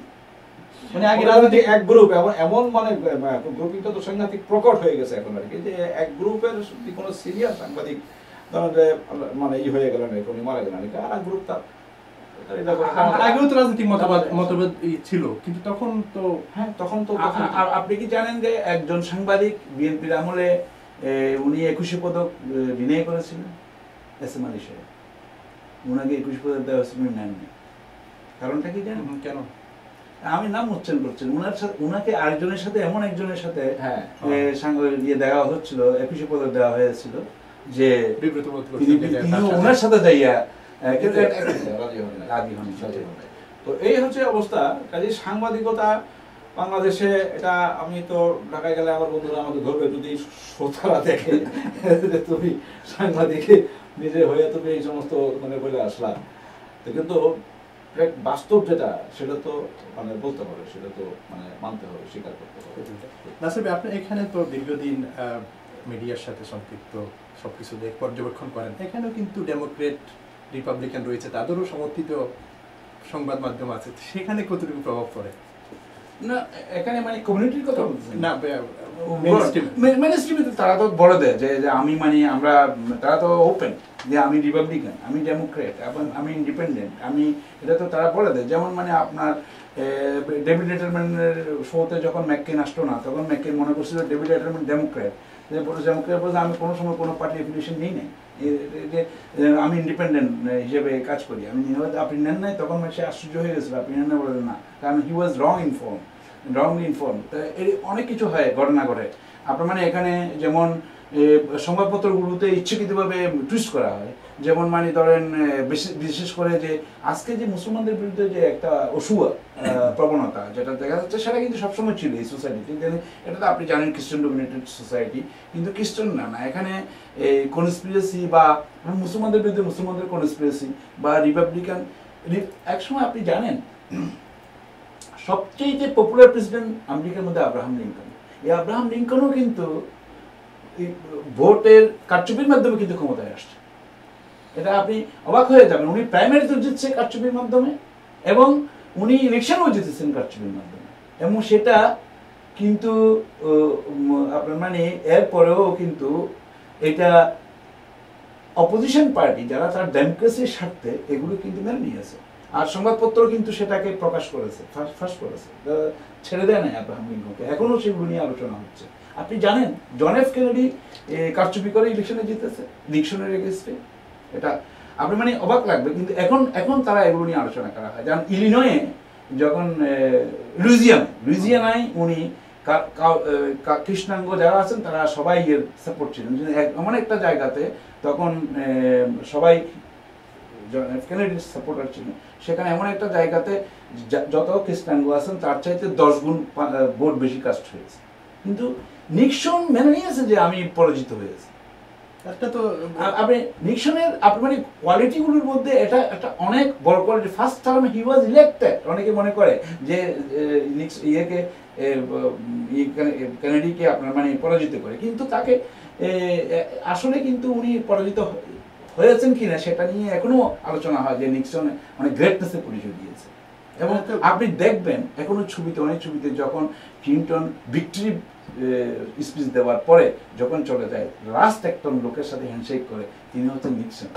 মানে আগে রাজনৈতিক এক গ্রুপ এমন মানে গ্রুপিংটা তো সাংঘাতিক প্রকট হয়ে গেছে এখন আর কি, যে এক গ্রুপের কোনো সিনিয়র সাংবাদিক ধরেন যে মানে হয়ে গেলেন উনি মারা গেলেন, আর এক গ্রুপ তার আগেও তো রাজনৈতিক মতভেদ ছিল, কিন্তু তখন তো হ্যাঁ তখন তো আপনি কি জানেন যে একজন সাংবাদিক বিএনপির আমলে উনি 21 পদক ডিনাই করেছিলেন, এসএম আলী সাহেব, উনাকে 21 পদক দেওয়া হয়েছিল, উনি নেননি। কারণটা কি জানেন? কেন? আমি নাম উচ্চারণ করছেন, উনার সাথে উনাকে আরেকজনের সাথে এমন একজনের সাথে দেওয়া হচ্ছিল, 21 পদক দেওয়া হয়েছিল, যে ওনার সাথে যাইয়া রাজি হন। তো এই হচ্ছে অবস্থা। কাজে সাংবাদিকতা বাংলাদেশে, এটা আমি তো ঢাকায় গেলে আমার বন্ধুরা আমাকে ধরবে যদি শ্রোতারা দেখে তুমি সাংবাদিক নিজে হয়ে তুমি এই সমস্ত মানে বলে আসলাম, তো কিন্তু বাস্তব যেটা সেটা তো মানে বলতে হবে, সেটা তো মানে মানতে হবে, স্বীকার করতে হবে। নাসির ভাই, আপনি এখানে তো দীর্ঘদিন মিডিয়ার সাথে সম্পৃক্ত, সবকিছু পর্যবেক্ষণ করেন। এখানেও কিন্তু ডেমোক্রেট রিপাবলিকান রয়েছে, তাদেরও সমর্থিত সংবাদ মাধ্যম আছে, সেখানে কতটুকু প্রভাব পড়ে? না, এখানে মানে কমিউনিটির কথা বলছেন না, মেইনস্ট্রিমে তারা তো বলে দেয় যে আমি মানে আমরা, তারা তো ওপেন যে আমি রিপাবলিকান, আমি ডেমোক্রেট এবং আমি ইন্ডিপেন্ডেন্ট, আমি এটা তো তারা বলে দেয়। যেমন মানে আপনার ডেভিড লেটারম্যানের শোতে যখন ম্যাককেন আসতো না, তখন ম্যাককেন মনে করছিল ডেভিড লেটারম্যান ডেমোক্রেট, ডেমোক্রেট বলতে আমি কোনো সময় কোনো পার্টি অ্যাফিলিয়েশন নিই নাই, যে আমি ইন্ডিপেন্ডেন্ট হিসেবে কাজ করি। আমি আপনি নেন নাই, তখন সে আশ্চর্য হয়ে গেছিল, আপনি নেন না বলে না, কারণ হি ওয়াজ রংলি ইনফর্ম। এর অনেক কিছু হয়, ঘটনা ঘটে আপনার মানে এখানে, যেমন সংবাদপত্রগুলোতে ইচ্ছাকৃতভাবে টুইস্ট করা হয়। যেমন মানে ধরেন বিশেষ করে যে আজকে যে মুসলমানদের বিরুদ্ধে যে একটা অসুয়া প্রবণতা যেটা দেখা যাচ্ছে, সেটা কিন্তু সবসময় ছিল এই সোসাইটিতে। এটা তো আপনি জানেন খ্রিস্টান ডোমিনেটেড সোসাইটি, কিন্তু খ্রিস্টান না, এখানে কনস্পিরেসি বা মুসলমানদের বিরুদ্ধে মুসলমানদের কনস্পিরেসি বা রিপাবলিকান। একসময় আপনি জানেন সবচেয়ে পপুলার প্রেসিডেন্ট আমেরিকার মধ্যে আব্রাহাম লিঙ্কন। এই আব্রাহাম লিঙ্কনও কিন্তু ভোটের কারচুপির মাধ্যমে কিন্তু ক্ষমতায় আসছে। এটা আপনি অবাক হয়ে যাবেন, উনি প্রাইমারিতেও জিতছে কারচুপির মাধ্যমে, এবং উনি ইলেকশনও জিতেছেন কারচুপির মাধ্যমে, এবং সেটা কিন্তু আপনার মানে এরপরেও কিন্তু এটা অপোজিশন পার্টি যারা তার ডেমোক্রেসির স্বার্থে এগুলো কিন্তু মেনে নিয়েছে, আর সংবাদপত্র কিন্তু সেটাকে প্রকাশ করেছে, ফাঁস করেছে, ছেড়ে দেয় নাই আব্রাহাম লিঙ্কনকে। এখনো সেগুলো নিয়ে আলোচনা হচ্ছে। আপনি জানেন জন এফ কেনেডি কারচুপি করে ইলেকশনে জিতেছে, নিক্সনের এগেইনস্টে। এটা আপনি মানে অবাক লাগবে, কিন্তু এখন তারা এগুলো নিয়ে আলোচনা করা হয়। যেমন ইলিনয়ে যখন লুইজিয়ানায় উনি কৃষ্ণাঙ্গ যারা আছেন তারা সবাই এর সাপোর্ট ছিলেন, এমন একটা জায়গাতে তখন সবাই কেনেডির সাপোর্টার ছিল, সেখানে এমন একটা জায়গাতে যত কৃষ্ণাঙ্গ আছেন তার চাইতে 10 গুণ ভোট বেশি কাস্ট হয়েছে, কিন্তু নিক্সন মেনে নিয়েছে যে আমি পরাজিত হয়েছি। একটা তো আপনি নিক্সনের আপনি মানে কোয়ালিটিগুলোর মধ্যে এটা একটা অনেক বড় কোয়ালিটি। ফার্স্ট টার্মে হি ওয়াজ ইলেক্টেড, অনেকে মনে করে যে কেনেডিকে আপনার মানে পরাজিত করে, কিন্তু তাকে আসলে কিন্তু উনি পরাজিত হয়েছেন কিনা সেটা নিয়ে এখনো আলোচনা হয়, যে নিক্সন অনেক গ্রেটনেসের পরিচয় দিয়েছে। এবং আপনি দেখবেন এখনো ছবিতে, অনেক ছবিতে যখন ক্লিনটন ভিক্টরি স্পিচ দেওয়ার পরে যখন চলে যায়, লাস্ট একজন লোকের সাথে হ্যান্ডশেক করে, তিনি হচ্ছেন নিক্সন।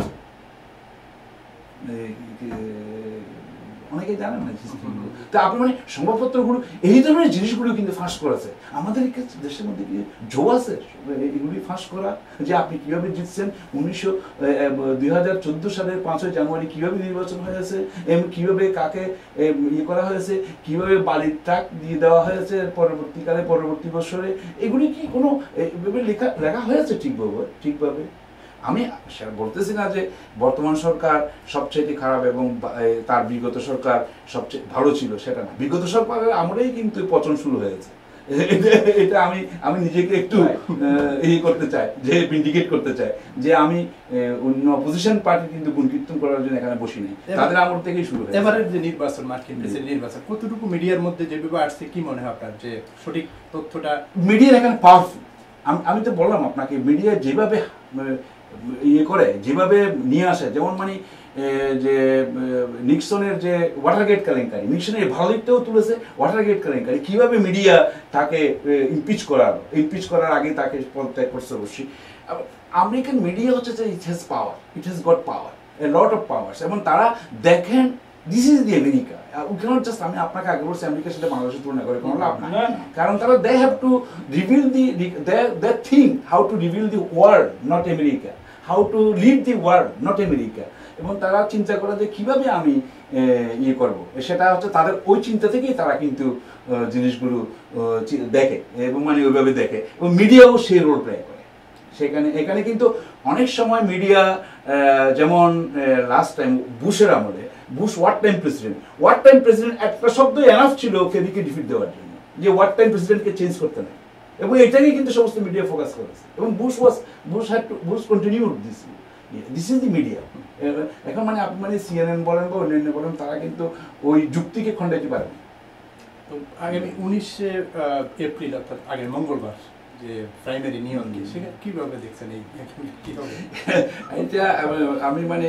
অনেকে জানেন না জিনিসগুলো। তা আপনি মানে সংবাদপত্রগুলো এই ধরনের জিনিসগুলো কিন্তু ফাঁস করেছে। আমাদের দেশের মধ্যে কি জো আছে এগুলি ফাঁস করা, যে আপনি কিভাবে জিতছেন, 2014 সালের 5ই জানুয়ারি কিভাবে নির্বাচন হয়েছে, এবং কিভাবে কাকে করা হয়েছে, কিভাবে বালির ট্রাক দিয়ে দেওয়া হয়েছে পরবর্তীকালে, পরবর্তী বছরে, এগুলি কি কোনো লেখা হয়েছে ঠিকভাবে? আমি বলতেছি না যে বর্তমান সরকার সবচেয়ে খারাপ এবং তার বিগত সরকার সবচেয়ে ভালো ছিল, সেটা না। বিগত সরকারের আমরাই কিন্তু পতন শুরু হয়েছে। এটা আমি নিজেকে একটু করতে চাই, যে ইন্ডিকেট করতে চাই যে আমি অন্য অপোজিশন পার্টি কিন্তু গুণকীর্তন করার জন্য এখানে বসি নাই, তাদের আমল থেকেই শুরু হয়েছে। এবারের যে নির্বাচন, মার্কিন প্রেসিডেন্ট নির্বাচন, কতটুকু মিডিয়ার মধ্যে যেভাবে আসছে, কি মনে হয় আপনার যে সঠিক তথ্যটা? মিডিয়া এখানে পাওয়ারফুল। আমি তো বললাম আপনাকে, মিডিয়া যেভাবে করে, যেভাবে নিয়ে আসে, যেমন মানে যে নিক্সনের যে ওয়াটারগেট কেলেঙ্কারি, নিক্সনের ভালো দিকটাও তুলেছে, ওয়াটারগেট কেলেঙ্কারি কীভাবে মিডিয়া তাকে ইমপিচ করার আগে তাকে পদত্যাগ করছে অবশ্যই। আমেরিকান মিডিয়া হচ্ছে যে it has power, it has got power, A lot of powers, এবং তারা দেখেন this is the America. We cannot just, আমি আপনাকে আগে বলছি আমেরিকার সাথে বাংলাদেশের তুলনা করে কোনো লাভ নাই, কারণ তারা they have to reveal they think how to reveal the world, not America, how to lead the world, not America. এবং তারা চিন্তা করে যে কীভাবে আমি ইয়ে করবো, সেটা হচ্ছে তাদের ওই চিন্তা থেকেই তারা কিন্তু জিনিসগুলো দেখে এবং মানে ওইভাবে দেখে, এবং মিডিয়াও সেই রোল প্লে করে সেখানে। এখানে কিন্তু অনেক সময় মিডিয়া, যেমন লাস্ট টাইম বুশের আমলে, বুশ ওয়ার টাইম প্রেসিডেন্ট একটা শব্দ এনাফ ছিল কেদিকে ডিফিট দেওয়ার জন্য, যে ওয়ার টাইম প্রেসিডেন্টকে চেঞ্জ করতে নেই, এবং এটাকে কিন্তু সমস্ত মিডিয়া ফোকাস করেছে, এবং Bush continued this is the media. এখন মানে আপনি মানে CNN বলেন বা অন্যান্য বলেন, তারা কিন্তু ওই যুক্তিকে খণ্ডাইতে পারে না। তো আগামী 19শে এপ্রিল অর্থাৎ আগের মঙ্গলবার যে প্রাইমারি নিয়ন্ত্রণ, সেখানে কিভাবে দেখছেন এই কি হবে? এটা আমি মানে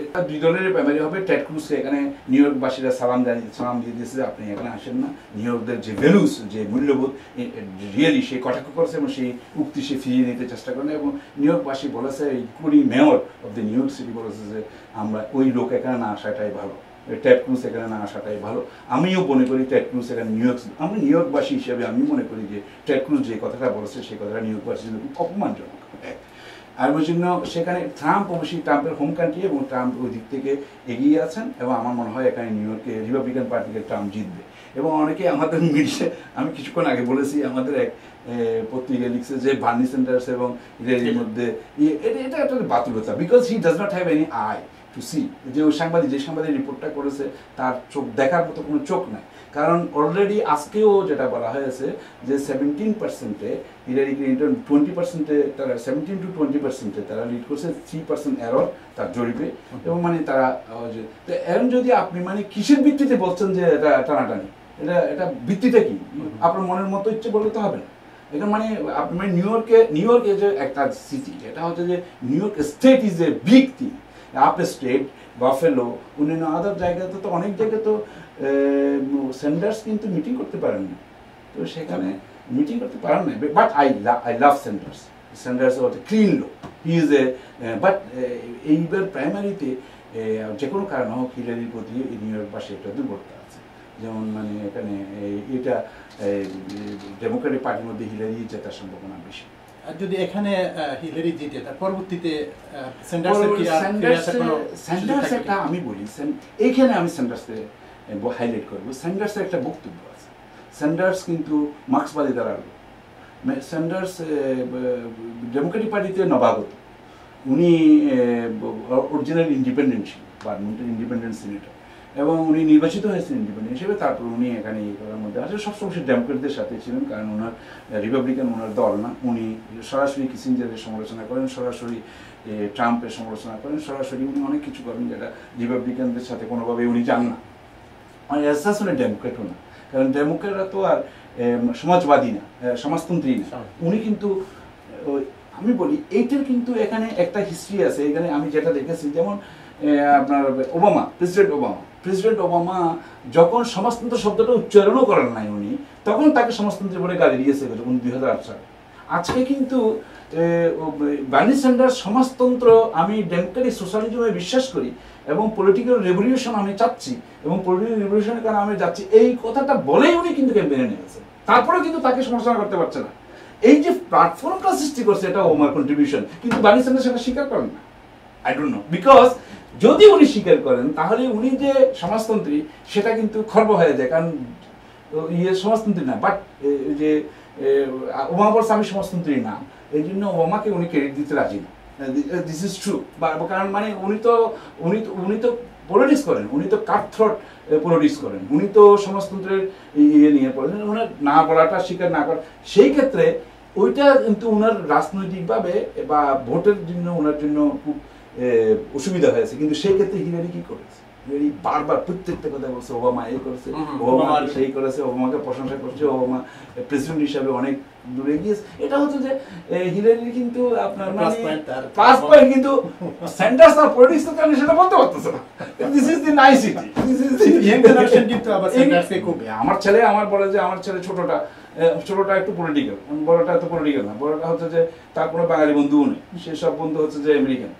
এটা দুই দলের প্রাইমারি হবে। টেড ক্রুজকে এখানে নিউ ইয়র্কবাসীরা সালাম দিয়ে দিয়েছে, আপনি এখানে আসেন না, নিউ ইয়র্কদের যে ভ্যালুস, যে মূল্যবোধ রিয়েলি সে কটাক্ষ করেছে এবং সেই উক্তি সে ফিরিয়ে নিতে চেষ্টা করেন। এবং নিউ ইয়র্কবাসী বলেছে, including mayor of the new York city বলেছে যে আমরা ওই লোক এখানে না আসাটাই ভালো, টেড ক্রুজ এখানে না আসাটাই ভালো। আমিও মনে করি টেড ক্রুজ এখানে আমি নিউ ইয়র্কবাসী হিসেবে আমি মনে করি যে টেড ক্রুজ যে কথাটা বলেছে সেই কথাটা নিউ ইয়র্কবাসীর জন্য খুব অপমানজনক। আর ওই জন্য সেখানে ট্রাম্প অবশ্যই ট্রাম্পের হোম কান্ট্রি, এবং ট্রাম্প ওই দিক থেকে এগিয়ে আছেন, এবং আমার মনে হয় এখানে নিউ ইয়র্কে রিপাবলিকান পার্টিকে ট্রাম্প জিতবে। এবং অনেকে আমাদের মিডিয়া, আমি কিছুক্ষণ আগে বলেছি, আমাদের এক পত্রিকা লিখছে যে বার্নি স্যান্ডার্স এবং এর মধ্যে এটা একটা বাতুলতা, because he does not have any eye to see, যে ওই সাংবাদিক রিপোর্টটা করেছে তার চোখ দেখার মতো কোনো চোখ নাই। কারণ অলরেডি আজকেও যেটা বলা হয়েছে যে 17% হিলারি ক্লিন্টন 20% তারা 17 to 20% তারা লিড করছে, 3% এরর তার জরিপে। এবং মানে তারা তো এখন যদি আপনি মানে কিসের ভিত্তিতে বলছেন যে এটা টানাটানি, এটা ভিত্তিটা কি? আপনার মনের মতো ইচ্ছে বললে তো হবে না। এখন মানে আপনি মানে নিউ ইয়র্ক যে একটা সিটি, এটা হচ্ছে যে new York state is a big thing. Up state, buffalo, অন্যান্য আদার জায়গাতে তো অনেক জায়গায় তো স্যান্ডার্স কিন্তু মিটিং করতে পারেন না, তো সেখানে মিটিং করতে পারেন না। বাট আই লাভ স্যান্ডার্স হচ্ছে ক্লিন লোক, হি ইজ এ, বাট এইবার প্রাইমারিতে যে কোনো কারণ হোক হিলারির প্রতি নিউ ইয়র্কবাসী একটা দুর্বলতা আছে। যেমন মানে এখানে এটা ডেমোক্রেটিক পার্টির মধ্যে হিলারি জেতার সম্ভাবনা বেশি। আর যদি এখানে হিলারি জিতে, তার পরবর্তীতে স্যান্ডার্স একটা, আমি বলি এইখানে আমি স্যান্ডার্সকে হাইলাইট করবো। স্যান্ডার্সের একটা বক্তব্য আছে, স্যান্ডার্স কিন্তু মার্ক্সবাদী দ্বারা লোক। স্যান্ডার্স ডেমোক্রেটিক পার্টিতে নবাগত, উনি অরিজিনাল ইন্ডিপেন্ডেন্ট ছিল, পার্লামেন্টের ইন্ডিপেন্ডেন্ট সিনেটর, এবং উনি নির্বাচিত হয়েছেন ইন্ডিপেন্ডেন্ট হিসেবে। তারপর উনি এখানে ইয়ে করার মধ্যে আসলে সবসময় সে ডেমোক্রেটদের সাথে ছিলেন, কারণ ওনার রিপাবলিকান ওনার দল না। উনি সরাসরি কিসিঞ্জারের সমালোচনা করেন, সরাসরি ট্রাম্পের সমালোচনা করেন, সরাসরি উনি অনেক কিছু করেন যেটা রিপাবলিকানদের সাথে কোনোভাবে উনি যান না। মানে আসলে ডেমোক্রেটও না, কারণ ডেমোক্রেটরা তো আর সমাজবাদী না, সমাজতন্ত্রী না। উনি কিন্তু আমি বলি এইটার কিন্তু এখানে একটা হিস্ট্রি আছে। এখানে আমি যেটা দেখেছি, যেমন আপনার প্রেসিডেন্ট ওবামা যখন সমাজতন্ত্র শব্দটা উচ্চারণও করেন নাই উনি, তখন তাকে সমাজতন্ত্রী বলে গালি দিয়েছে 2008 সালে। আজকে কিন্তু বার্নি স্যান্ডার্স সমাজতন্ত্র, আমি ডেমোক্রেটিক সোশ্যালিজমে বিশ্বাস করি এবং পলিটিক্যাল রেভলিউশন আমি চাচ্ছি, এবং পলিটিক্যাল রেভলিউশনের কারণে আমি যাচ্ছি, এই কথাটা বলেই উনি কিন্তু ক্যাম্পেইনে নিয়েছেন। তারপরেও কিন্তু তাকে সমালোচনা করতে পারছে না। এই যে প্ল্যাটফর্মটা সৃষ্টি করছে, এটা ওমার কন্ট্রিবিউশন, কিন্তু বার্নি স্যান্ডার্স সেটা স্বীকার করেন না। আই ডোন্ট নো, বিকজ যদি উনি স্বীকার করেন তাহলে উনি যে সমাজতন্ত্রী সেটা কিন্তু খর্ব হয়ে যায়, কারণ সমাজতন্ত্রী না। বাট যে ওবামা বলছে আমি সমাজতন্ত্রী না, এই জন্য ওবামাকে উনি ক্রেডিট দিতে রাজি না। দিস ইজ ট্রু, কারণ মানে উনি তো পলিটিক্স করেন, উনি তো কাটথ্রোট পলিটিক্স করেন, উনি তো সমাজতন্ত্রের ইয়ে নিয়ে পড়েন। ওনার না বলাটা স্বীকার না করা, সেই ক্ষেত্রে ওইটা কিন্তু ওনার রাজনৈতিকভাবে বা ভোটের জন্য ওনার জন্য খুব অসুবিধা হয়েছে। কিন্তু সেই ক্ষেত্রে হিলারি কি করেছে, হিলারি বারবার প্রত্যেকটা কথা বলছে, ওবামা এই করেছে, ওবামা সেই করেছে, ওবামাকে প্রশংসা করছে, ওবামা প্রেসিডেন্ট হিসাবে অনেক দূরে গিয়েছে। এটা হচ্ছে যে হিলারির কিন্তু আপনার Plus মানে point তার। প্লাস পয়েন্ট, কিন্তু সেন্টার্স আর পলিটিক্স তো তাহলে সেটা বলতে পারতেছে না। This is the nicety, this is the Young generation কিন্তু আবার centers-কে খুব আমার বলে যে আমার ছেলে ছোটটা একটু পলিটিক্যাল, বড়টা এত পলিটিক্যাল না। বড়টা হচ্ছে যে তার কোনো বাঙালি বন্ধুও নেই, সেসব বন্ধু হচ্ছে যে আমেরিকান।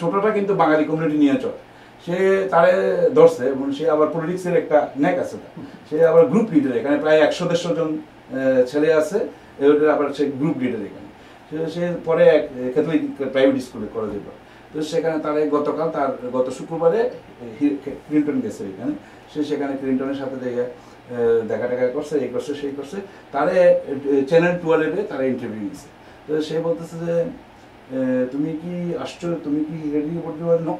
ছোটটা কিন্তু বাঙালি কমিউনিটি নিয়ে চলে, সে তারে ধরছে এবং সে আবার পলিটিক্সের একটা ন্যাক আছে, সে আবার গ্রুপ লিডার, এখানে প্রায় 100-150 জন ছেলে আছে, আবার সে গ্রুপ লিডার এখানে। সে পরে এক ক্যাথলিক প্রাইভেট স্কুলে কলেজে পড়ে, তো সেখানে তার গত শুক্রবারে ক্লিন্টন গেছে এখানে, সে সেখানে ক্লিন্টনের সাথে দেখা করছে, এই করছে সেই করছে, তারে চ্যানেল 12-এ তারা ইন্টারভিউ নিয়েছে। তো সে বলতেছে যে তুমি কি আশ্চর্য, তুমি কি হিলারি করতে পারো? নো,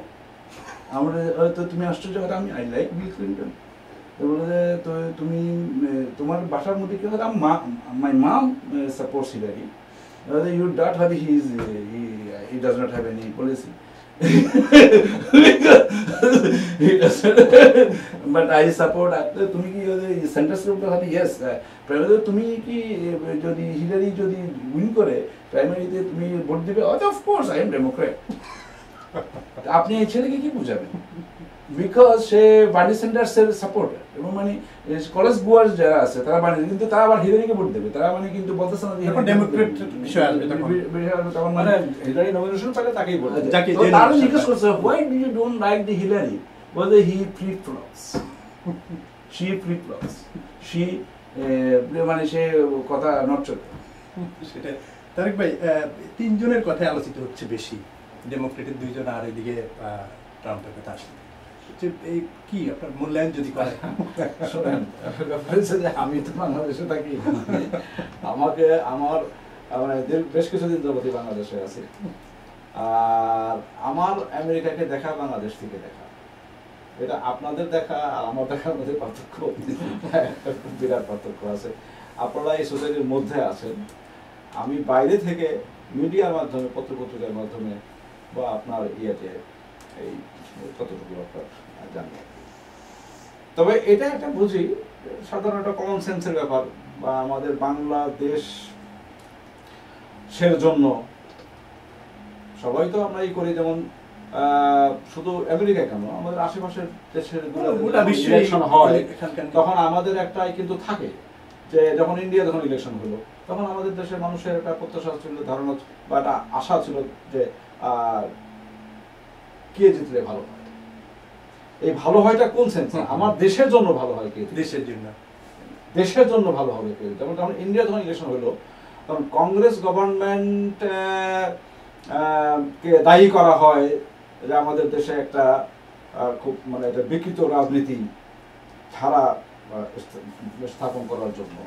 আমরা তো তুমি আশ্চর্য কথা, আমি আই লাইক বিল ক্লিন্টন। তো বলে যে তো তুমি তোমার বাসার মধ্যে কি হয়? মাই মাম সাপোর্টস হিলারি, ইউর ডাট হারি হি does not have any policy but I support. তুমি কি সেন্টার হারি? ইয়েস। প্রাইমারিতে তুমি কি যদি হিলারি যদি উইন করে প্রাইমারিতে তুমি ভোট দিবে? Of course I am Democrat. আপনি এই ছেলেকে কি বুঝাবেন? বিকজ সে বার্নি স্যান্ডার্সের সাপোর্টার, এবং মানে কলেজ গোয়ার যারা আছে তারা বার্নি, কিন্তু তারা আবার হিলারিকে ভোট দেবে, তারা মানে কিন্তু বলতেছে না যে ডেমোক্রেট বিষয় আসবে তখন মানে হিলারি নমিনেশন পেলে তাকেই বলবে। তারা জিজ্ঞেস করছে why do you don't like the Hillary? বলে he flip flops, she flip flops, she মানে সে কথা নড়চড়ে। সেটা তারেক ভাই, তিনজনের কথাই আলোচিত হচ্ছে বেশি, ডেমোক্রেটের দুইজন আর এদিকে ট্রাম্পের কথা আসছে। এই কি আপনার মূল্যায়ন যদি করেন? শোনেন, আমি তো বাংলাদেশে থাকি, আমাকে আমার মানে বেশ কিছুদিন যাবতই বাংলাদেশে আছি, আর আমার আমেরিকাকে দেখা বাংলাদেশ থেকে দেখা, এটা আপনাদের দেখা আর আমার দেখার মধ্যে পার্থক্য, বিরাট পার্থক্য আছে। আপনারা এই সোসাইটির মধ্যে আছেন, আমি বাইরে থেকে মিডিয়ার মাধ্যমে, পত্রপত্রিকার মাধ্যমে বা আপনার ইয়েতে এই কতটুকু আপনার জানি। তবে এটা একটা বুঝি সাধারণ একটা কমন সেন্সের ব্যাপার, বা আমাদের বাংলাদেশ সের জন্য সবাই তো আমরা করি, যেমন শুধু আমেরিকা কেন, আমাদের আশেপাশের দেশের ইলেকশন হয় তখন আমাদের একটাই কিন্তু থাকে যে যখন ইন্ডিয়া যখন ইলেকশন হলো তখন আমাদের দেশের মানুষের একটা প্রত্যাশা ছিল, ধারণা বা একটা আশা ছিল যে কে জিতলে ভালো হয়। এই ভালো হয়টা কোন সেন্সে? আমার দেশের জন্য ভালো হয় কে, দেশের জন্য ভালো হবে কে। যেমন যখন ইন্ডিয়া যখন ইলেকশন হলো তখন কংগ্রেস গভর্নমেন্ট কে দায়ী করা হয় যে আমাদের দেশে একটা খুব মানে একটা বিকৃত রাজনীতি ধারা স্থাপন করার জন্য।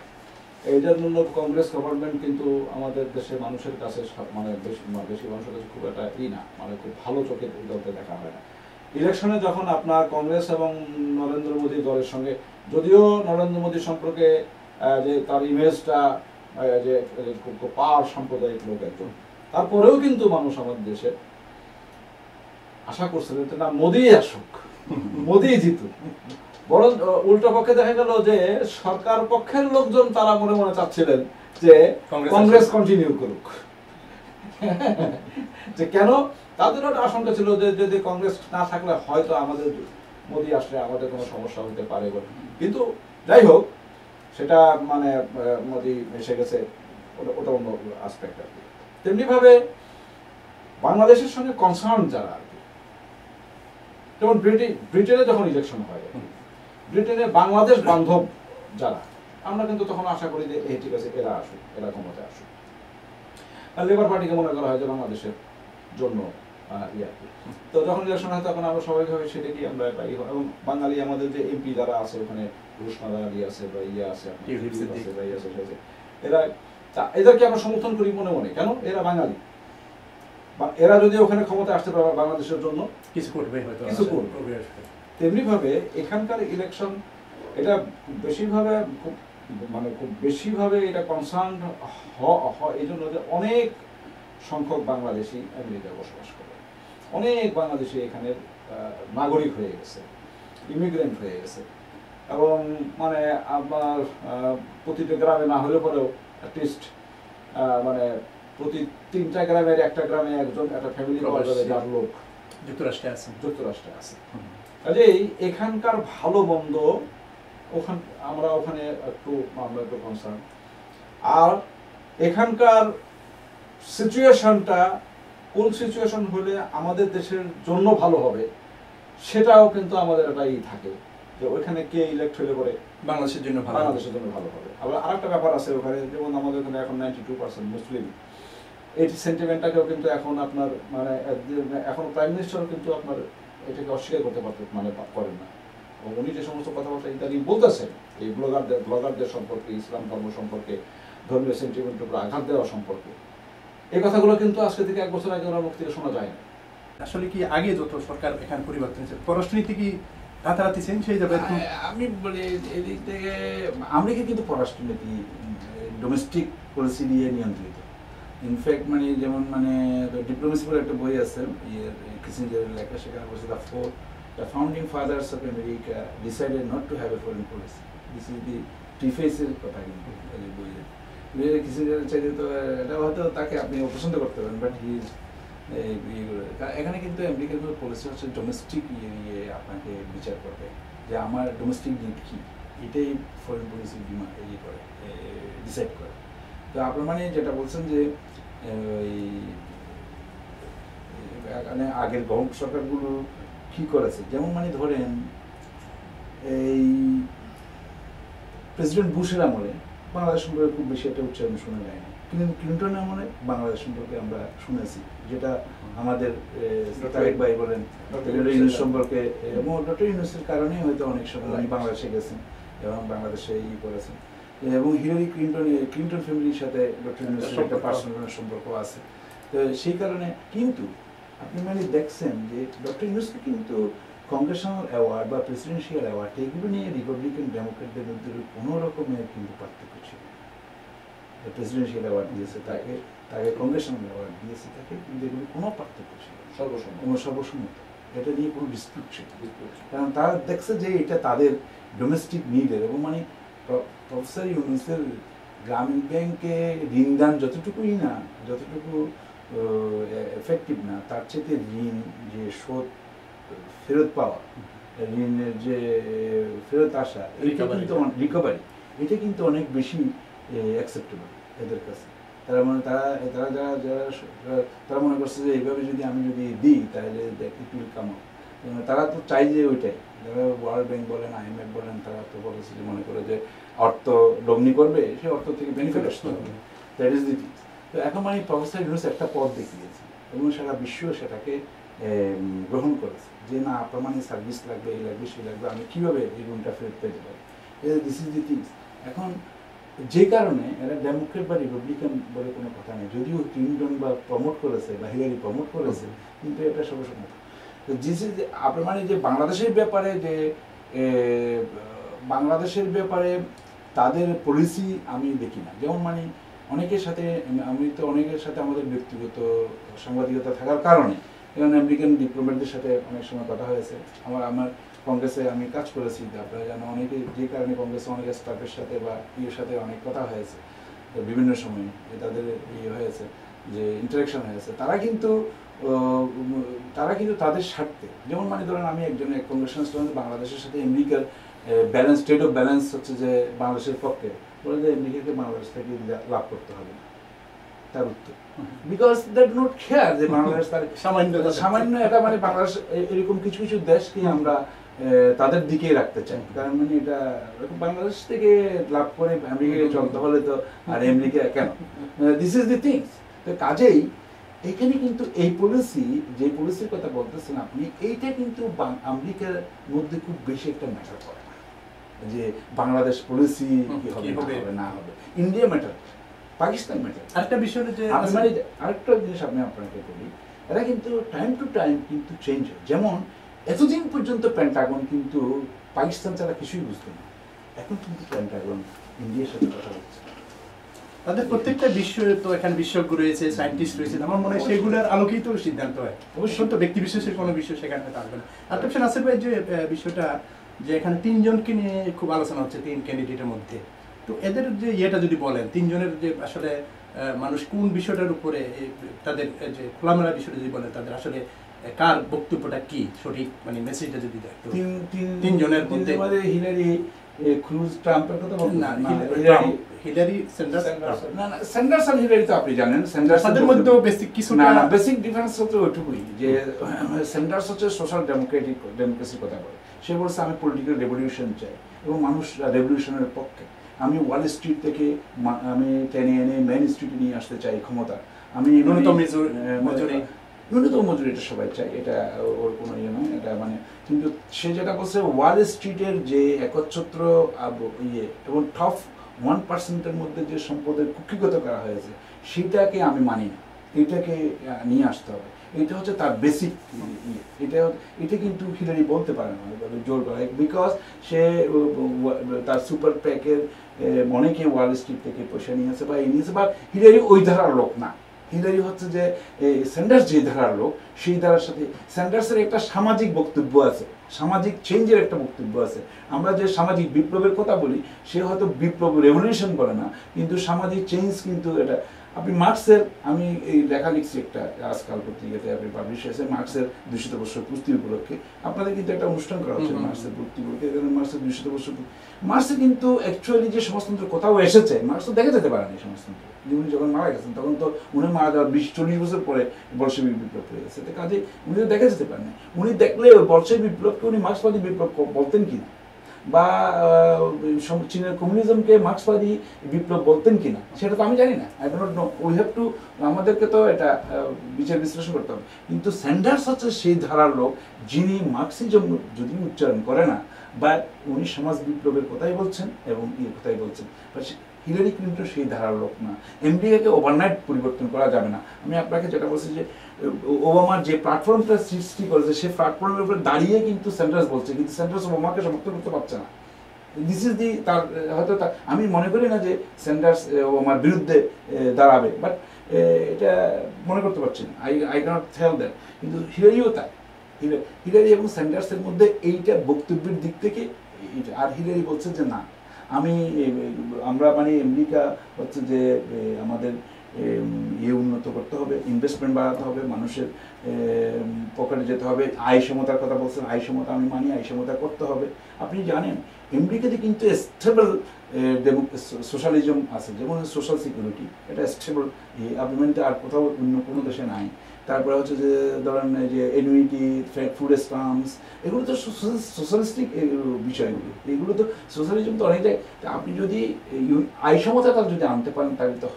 এইটার জন্য কংগ্রেস গভর্নমেন্ট কিন্তু আমাদের দেশের মানুষের কাছে মানে বেশি মানুষের কাছে খুব একটা না, মানে খুব ভালো চোখে দলকে দেখা হয় না। ইলেকশনে যখন আপনার কংগ্রেস এবং নরেন্দ্র মোদী দলের সঙ্গে, যদিও নরেন্দ্র মোদী সম্পর্কে যে তার ইমেজটা যে খুব পাওয়ার সাম্প্রদায়িক লোক একজন, তারপরেও কিন্তু মানুষ আমাদের দেশে আশা করছিলেন যে না, মোদী আসুক, মোদী জিতুক। বরং উল্টো পক্ষে দেখা গেল যে সরকার পক্ষের লোকজন তারা মনে মনে চাচ্ছিলেন যে কংগ্রেস কন্টিনিউ করুক। যে কেন? তাদেরও একটা আশঙ্কা ছিল যে যদি কংগ্রেস না থাকলে হয়তো আমাদের মোদী আসলে আমাদের কোনো সমস্যা হতে পারে। কিন্তু যাই হোক, সেটা মানে মোদী এসে গেছে, ওটা অন্য আসপেক্ট আর কি। তেমনিভাবে বাংলাদেশের সঙ্গে কনসার্ন যারা আর কি, যেমন ব্রিটেনে যখন ইলেকশন হয়, ব্রিটেনে বাংলাদেশ বান্ধব যারা, আমরা কিন্তু তখন আশা করি যে ঠিক আছে এরা আসুক, এরা ক্ষমতায় আসুক। আর লেবার পার্টিকে মনে করা হয় যে বাংলাদেশের জন্য তো যখন ইলেকশন হয় তখন আমরা স্বাভাবিকভাবে সেটা কি আমরা পাই। এবং বাঙালি আমাদের যে এমপি যারা আছে ওখানে, রুশনা দাঁড়ি আছে বা আছে, এরা এদেরকে আমরা সমর্থন করি মনে মনে। কেন? এরা বাঙালি, এরা যদি ওখানে ক্ষমতা আসতে পারে বাংলাদেশের জন্য কিছু করবে, কিছু করবে। তেমনি ভাবে এখানকার ইলেকশন এটা বেশিরভাবে খুব বেশিভাবে এটা কনসার্ন এই জন্য যে অনেক সংখ্যক বাংলাদেশি আমেরিকায় বসবাস করে, অনেক বাংলাদেশি এখানে নাগরিক হয়ে গেছে, ইমিগ্রেন্ট হয়ে গেছে, এবং মানে আপনার প্রতিটা গ্রামে না হলে পরেও অ্যাটলিস্ট মানে প্রতি 3টা গ্রামের একটা গ্রামে একজন একটা ফ্যামিলি পাওয়া যাবে যার লোক যুক্তরাষ্ট্রে আছে। কাজেই এখানকার ভালো মন্দ আমরা ওখানে একটু কনসার্ন, আর এখানকার সিচুয়েশনটা কোন সিচুয়েশন হলে আমাদের দেশের জন্য ভালো হবে সেটাও কিন্তু আমাদের এটাই থাকে যে ওইখানে কে ইলেক্ট হলে পরে বাংলাদেশের জন্য ভালো হবে। আবার আরেকটা ব্যাপার আছে ওখানে, যেমন আমাদের এখানে এখন 92% মুসলিম, এই সেন্টিমেন্টটাকেও কিন্তু এখন আপনার মানে এখন প্রাইম মিনিস্টারও কিন্তু আপনার এটাকে অস্বীকার করতে করেন না। উনি যে সমস্ত কথাবার্তা ইত্যাদি বলতেছেন এই ব্লগারদের সম্পর্কে, ইসলাম ধর্ম সম্পর্কে, ধর্মীয় সেন্টিমেন্টের উপর আঘাত দেওয়া সম্পর্কে, এই কথাগুলো কিন্তু আজকে থেকে 1 বছর আগে ওনার মুখ থেকে শোনা যায় না। আসলে কি আগে যত সরকার এখানে পরিবর্তন হয়েছে, পররাষ্ট্রনীতি কি রাতারাতি চেঞ্জ হয়ে যাবে? আমি বলি এদিক থেকে আমেরিকা কিন্তু পররাষ্ট্রনীতি ডোমেস্টিক পলিসি দিয়ে নিয়ন্ত্রিত। ইনফ্যাক্ট মানে যেমন মানে ডিপ্লোমেসি বলে একটা বই আছে কিসিঞ্জারের লেখা, সেখানে বলছে the founding fathers of America decided not to have a foreign policy. This is the preface-এর কথা কিন্তু এই বইয়ে। কিসিঞ্জারের চাইতে তো এটা হয়তো তাকে আপনি অপছন্দ করতে পারেন, বাট এখানে কিন্তু আমেরিকার পলিসি হচ্ছে ডোমেস্টিক ইয়ে আপনাকে বিচার করবে যে আমার ডোমেস্টিক নিড কি, এটাই ফরেন পলিসি ইয়ে করে ডিসাইড করে। তো আপনার মানে যেটা বলছেন যে এখানে আগের গভর্নমেন্ট সরকারগুলো কি করেছে, যেমন মানে ধরেন এই প্রেসিডেন্ট বুশের আমলে বাংলাদেশ সম্পর্কে খুব বেশি একটা উচ্চারণ শোনা যায়নি, কিন্তু ক্লিন্টনের আমলে বাংলাদেশ সম্পর্কে আমরা শুনেছি, যেটা আমাদের তারেক ভাই বলেন ডক্টর ইউনূস সম্পর্কে, এবং ডক্টর ইউনূসের কারণেই হয়তো অনেক সময় উনি বাংলাদেশে গেছেন এবং বাংলাদেশে করেছেন। এবং হিলারি ক্লিন্টন ফ্যামিলির সাথে ডক্টর ইউনূসের একটা পার্সোনাল সম্পর্ক আছে। তো সেই কারণে কিন্তু আপনি মানে দেখছেন যে ডক্টর ইউনূসকে কিন্তু কংগ্রেশনাল অ্যাওয়ার্ড বা প্রেসিডেন্সিয়াল অ্যাওয়ার্ড এগুলো নিয়ে রিপাবলিকান ডেমোক্রেটদের মধ্যে কোনো রকমের কিন্তু পার্থক্য ছিল। প্রেসিডেন্সিয়াল অ্যাওয়ার্ড দিয়েছে তাকে, কংগ্রেশনাল অ্যাওয়ার্ড দিয়েছে তাকে, কিন্তু এগুলো কোনো পার্থক্য ছিল সর্বসম্মত, এটা নিয়ে কোনো ডিসপিউট ছিল। কারণ তারা দেখছে যে এটা তাদের ডোমেস্টিক নিডের, এবং মানে প্রফেসর ইউনূসের গ্রামীণ ব্যাংকে ঋণদান যতটুকুই না, যতটুকু এফেক্টিভ না, তার চেয়ে ঋণ যে শোধ ফেরত পাওয়া, ঋণের যে ফেরত আসা, রিকভারি, এটা কিন্তু অনেক বেশি অ্যাকসেপ্টেবল এদের কাছে। তারা মানে তারা মনে করছে যে এইভাবে যদি আমি দিই তাহলে ইট উইল কাম আপ। তারা তো চাই যে ওইটাই, যারা ওয়ার্ল্ড ব্যাংক বলেন, IMF বলেন, তারা তো বলেছে যে মনে করে যে অর্থ লগ্নি করবে, সেই অর্থ থেকে বেনিফিট আসতে হবে, দ্যাট ইজ দি থিং। তো এখন মানে প্রফেসর ইউনূস একটা পথ দেখিয়েছে এবং সারা বিশ্ব সেটাকে গ্রহণ করেছে যে না, আপনার মানে সার্ভিস লাগবে, এই লাগবে, সেই লাগবে, আমি কীভাবে এই রুমটা ফেরত পেতে পারি, দিস ইজ দি থিংস। এখন যে কারণে এরা ডেমোক্রেট বা রিপাবলিকান বলে কোনো কথা নেই, যদিও ক্লিন্টন বা প্রমোট করেছে বা হিলারি প্রমোট করেছে, কিন্তু এটা সর্বসম্মত। তো আপনার মানে যে বাংলাদেশের ব্যাপারে তাদের পলিসি আমি দেখি না। যেমন মানে অনেকের সাথে আমাদের ব্যক্তিগত সাংবাদিকতা থাকার কারণে যেমন আমেরিকান ডিপ্লোম্যাটদের সাথে অনেক সময় কথা হয়েছে। আমার কংগ্রেসে আমি কাজ করেছি, আপনারা জানেন, অনেকে যে কারণে কংগ্রেসে অনেক স্টাফের সাথে বা সাথে অনেক কথা হয়েছে বিভিন্ন সময়ে, তাদের হয়েছে যে ইন্টারাকশন হয়েছে। তারা কিন্তু তাদের স্বার্থে, যেমন মানে ধরেন আমি একজন কংগ্রেশনাল বাংলাদেশের সাথে আমেরিকার ব্যালেন্স, স্টেট অফ ব্যালেন্স হচ্ছে যে বাংলাদেশের পক্ষে, বলে যে আমেরিকাকে বাংলাদেশ থেকে লাভ করতে হবে না, তার উত্তর, because they do not care যে বাংলাদেশ তার সামান্য এটা মানে বাংলাদেশ এরকম কিছু কিছু দেশকে আমরা তাদের দিকেই রাখতে চাই। কারণ মানে এটা বাংলাদেশ থেকে লাভ করে আমেরিকাকে চলতে হলে তো আর আমেরিকা কেন, দিস ইজ দি থিংস। তো কাজেই এখানে কিন্তু এই পলিসি, যে পলিসির কথা বলতেছেন আপনি, এইটা কিন্তু আমেরিকার মধ্যে খুব বেশি একটা ম্যাটার করে না যে বাংলাদেশ পলিসি কি হবে না হবে। India matter, Pakistan matter. আরেকটা বিষয় যে মানে আরেকটা জিনিস আমি আপনাকে বলি, এরা কিন্তু টাইম টু টাইম কিন্তু চেঞ্জ হয়। যেমন এতদিন পর্যন্ত পেন্টাগন কিন্তু পাকিস্তান ছাড়া কিছুই বুঝতো না, এখন কিন্তু পেন্টাগন ইন্ডিয়ার সাথে কথা বলছে। তাদের প্রত্যেকটা বিষয়ে তো এখানে বিশেষজ্ঞ রয়েছে, সায়েন্টিস্ট রয়েছে, আমার মনে হয় সেগুলোর আলোকেই তো সিদ্ধান্ত হয়। অবশ্যই তো ব্যক্তি বিশেষের কোনো বিষয় সেখানে থাকবে না। আর তো নাসির ভাই যে বিষয়টা যে এখানে 3 জনকে নিয়ে খুব আলোচনা হচ্ছে, 3 ক্যান্ডিডেটের মধ্যে, তো এদের যে ইয়েটা যদি বলেন, তিনজনের যে আসলে মানুষ কোন বিষয়টার উপরে তাদের যে খোলামেলা বিষয়টা যদি বলেন, তাদের আসলে কার বক্তব্যটা কি সঠিক, মানে মেসেজটা যদি দেয় তিনজনের মধ্যে হিলারি ক্রুজ ট্রাম্পের কথা বলছেন না, হিলারি স্যান্ডার্স না না, স্যান্ডার্স আর হিলারি তো আপনি জানেন, স্যান্ডার্সের মধ্যেও বেসিক কিছু না না, বেসিক ডিফারেন্স হচ্ছে ওইটুকুই যে স্যান্ডার্স হচ্ছে সোশ্যাল ডেমোক্রেসির কথা বলে। সে বলছে আমি পলিটিক্যাল রেভলিউশন চাই এবং মানুষ রেভলিউশনের পক্ষে। আমি ওয়াল স্ট্রিট থেকে আমি টেনে এনে মেইন স্ট্রিটে নিয়ে আসতে চাই ক্ষমতা। আমি ন্যূনতম মজুরি এটা সবাই চাই, এটা ওর কোনো ইয়ে নয়, এটা মানে। কিন্তু সে যেটা বলছে ওয়াল স্ট্রিটের যে একচ্ছত্র ইয়ে এবং টপ 1% মধ্যে যে সম্পদের কুক্ষিগত করা হয়েছে সেটাকে আমি মানি না, এটাকে নিয়ে আসতে হবে। এটা হচ্ছে তার বেসিক ইয়ে। এটা কিন্তু হিলারি বলতে পারে না জোর করে, বিকজ সে তার সুপার প্যাকের অনেকে ওয়াল স্ট্রিট থেকে পয়সা নিয়েছে বা নিয়েছে, বা হিলারি ওই ধারার লোক না। হিলারি হচ্ছে যে স্যান্ডার্স যে ধারার লোক, সেই ধারার সাথে স্যান্ডার্সের একটা সামাজিক বক্তব্য আছে, সামাজিক চেঞ্জের একটা বক্তব্য আছে। আমরা যে সামাজিক বিপ্লবের কথা বলি, সে হয়তো বিপ্লব রেভলিউশন বলে না, কিন্তু সামাজিক চেঞ্জ কিন্তু এটা। আপনি মার্কসের, আমি এই লেখা লিখছি একটা আজকাল পত্রিকাতে, আপনি পাবলিশ হয়েছে মার্কসের 200 বছর পূর্তি উপলক্ষে। আপনাদের কিন্তু একটা অনুষ্ঠান করা হচ্ছে মার্কসের পূর্তি উপলক্ষে, মার্কসের 200 বছর। মার্কসে কিন্তু অ্যাকচুয়ালি যে সমাজতন্ত্রের কথাও এসেছে, মার্কস তো দেখা যেতে পারেনি সমাজতন্ত্র। উনি যখন মারা গেছেন তখন তো উনি মারা যাওয়ার 20-40 বছর পরে বলশেবিক বিপ্লব হয়ে গেছে, কাজে উনি তো দেখা যেতে পারেন। উনি দেখলে বলশেবিক বিপ্লবকে উনি মার্ক্সবাদী বিপ্লব বলতেন কিনা, বা চীনের কমিউনিজমকে মার্ক্সবাদী বিপ্লব বলতেন কিনা, সেটা তো আমি জানি না। I don't know, we have to, আমাদেরকে তো এটা বিচার বিশ্লেষণ করতে হবে। কিন্তু স্যান্ডার্স হচ্ছে সেই ধারার লোক যিনি মার্ক্সিজম যদি উচ্চারণ করে না, বা উনি সমাজ বিপ্লবের কথাই বলছেন এবং ইয়ে কথাই বলছেন। হিলারি ক্লিন্টন সেই ধারার লোক না। আমেরিকাকে ওভারনাইট পরিবর্তন করা যাবে না। আমি আপনাকে যেটা বলছি যে ওবামার যে প্ল্যাটফর্মটা সৃষ্টি করেছে, সেই প্ল্যাটফর্মের উপরে দাঁড়িয়ে কিন্তু স্যান্ডার্স বলছে, কিন্তু স্যান্ডার্স ওবামাকে সমর্থন করতে পারছে না। দিস ইজ দি তার হয়তো আমি মনে করি না যে স্যান্ডার্স ওবামার বিরুদ্ধে দাঁড়াবে, বাট এটা মনে করতে পারছি না। I cannot tell that. কিন্তু হিলারিও তাই, হিলারি এবং স্যান্ডার্সের মধ্যে এইটা বক্তব্যের দিক থেকে এইটা। আর হিলারি বলছে যে না, আমরা মানে আমেরিকা হচ্ছে যে আমাদের উন্নত করতে হবে, ইনভেস্টমেন্ট বাড়াতে হবে, মানুষের পকেটে যেতে হবে। আয় সমতার কথা বলছেন, আয় সমতা আমি মানি, আয় সমতা করতে হবে। আপনি জানেন আমেরিকাতে কিন্তু স্টেবল সোশ্যালিজম আছে, যেমন সোশ্যাল সিকিউরিটি, এটা স্টেবল আপনি আর কোথাও অন্য কোনো দেশে নাই। তারপরে হচ্ছে যে ধরেন যে এনুইটি, ফুড স্ট্যাম্পস, এগুলো তো সোশ্যালিস্টিক বিষয়গুলো, এগুলো তো সোশ্যালিজম তো অনেক জায়গায়। আপনি যদি আয় সমতাটা যদি আনতে পারেন তাহলে তো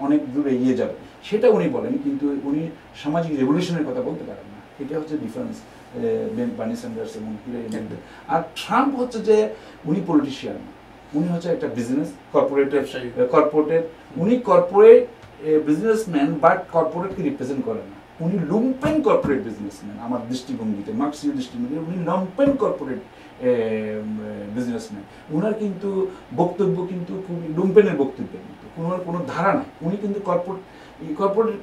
অনেক দূরে এগিয়ে যাবে, সেটা উনি বলেন। কিন্তু উনি সামাজিক রেভলিউশনের কথা বলতে পারেন না। এটা হচ্ছে ডিফারেন্স বার্নি স্যান্ডার্স এবং হিলারির মধ্যে। আর ট্রাম্প হচ্ছে যে উনি পলিটিশিয়ান না, উনি হচ্ছে একটা বিজনেস কর্পোরেটের উনি কর্পোরেট বিজনেসম্যান, বাট কর্পোরেটকে রিপ্রেজেন্ট করেন না। উনি লুম্পেন কর্পোরেট বিজনেসম্যান আমার দৃষ্টিভঙ্গিতে, মার্ক্সীয় দৃষ্টিভঙ্গিতে উনি লুম্পেন কর্পোরেট বিজনেসম্যান। উনার কিন্তু বক্তব্য কিন্তু খুবই লুম্পেনের বক্তব্য, কিন্তু কোনো ধারা নাই। উনি কিন্তু কর্পোরেট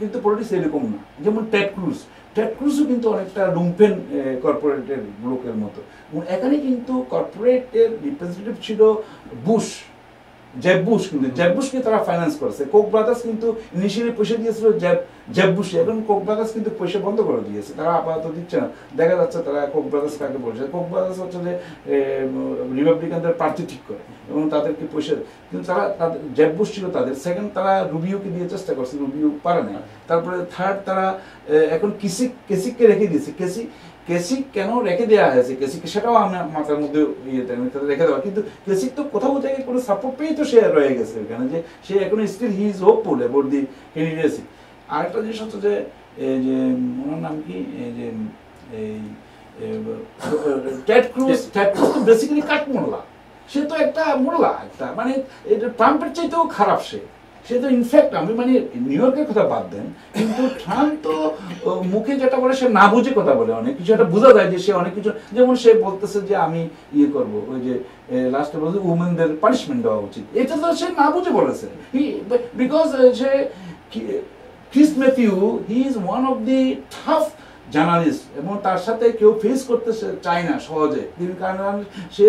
কিন্তু পলিটিক্স এরকম না। যেমন টেড ক্রুজও কিন্তু অনেকটা লুম্পেন কর্পোরেটের লোকের মতো। এখানে কিন্তু কর্পোরেটের রিপ্রেজেন্টেটিভ ছিল জেব বুশ, কিন্তু জেব বুশকে তারা ফাইন্যান্স করেছে। কোক ব্রাদার্স কিন্তু ইনিশিয়ালি পয়সা দিয়েছিল জেব বুশে, এখন কোক ব্রাদার্স কিন্তু পয়সা বন্ধ করে দিয়েছে, তারা আপাতত দিচ্ছে না। দেখা যাচ্ছে তারা কোক ব্রাদার্স কাকে বলছে, কোক ব্রাদার্স হচ্ছে যে রিপাবলিকানদের প্রার্থী ঠিক করে এবং তাদেরকে পয়সা, কিন্তু তারা জেব বুশ ছিল তাদের সেকেন্ড, তারা রুবিওকে দিয়ে চেষ্টা করছে, রুবিও পারে না। তারপরে থার্ড তারা এখন কেসিককে রেখে দিয়েছে। কেসিক কেন রেখে দেওয়া হয়েছে, কেসিককে সেটাও আমার মাথার মধ্যে রেখে দেওয়া, কিন্তু কেসিক তো কোথাও জায়গায় কোনো সাপোর্ট পেয়েই তো সে রয়ে গেছে এখানে, যে সে এখন still he is hopeful about the candidacy. আরেকটা জিনিস হচ্ছে যে ওনার নাম কি, যে টেড ক্রুজ তো বেসিক্যালি কাঠমোল্লা, সে তো একটা মোল্লা, একটা মানে এটা ট্রাম্পের চাইতেও খারাপ। সে তো ইনফ্যাক্ট আমি মানে নিউ ইয়র্কের কথা বাদ দেন, কিন্তু ট্রাম্প তো মুখে যেটা বলে সে না বুঝে কথা বলে, অনেক কিছু একটা বোঝা যায় যে সে অনেক কিছু, যেমন সে বলতেছে যে আমি ইয়ে করবো, ওই যে লাস্টে বলছে উমেনদের পানিশমেন্ট দেওয়া উচিত, এটা তো সে না বুঝে বলেছে। Because say Chris Matthew, he is one of the tough journalist, এবং তার সাথে কেউ ফেস করতে চায় না সহজে, কারণ সে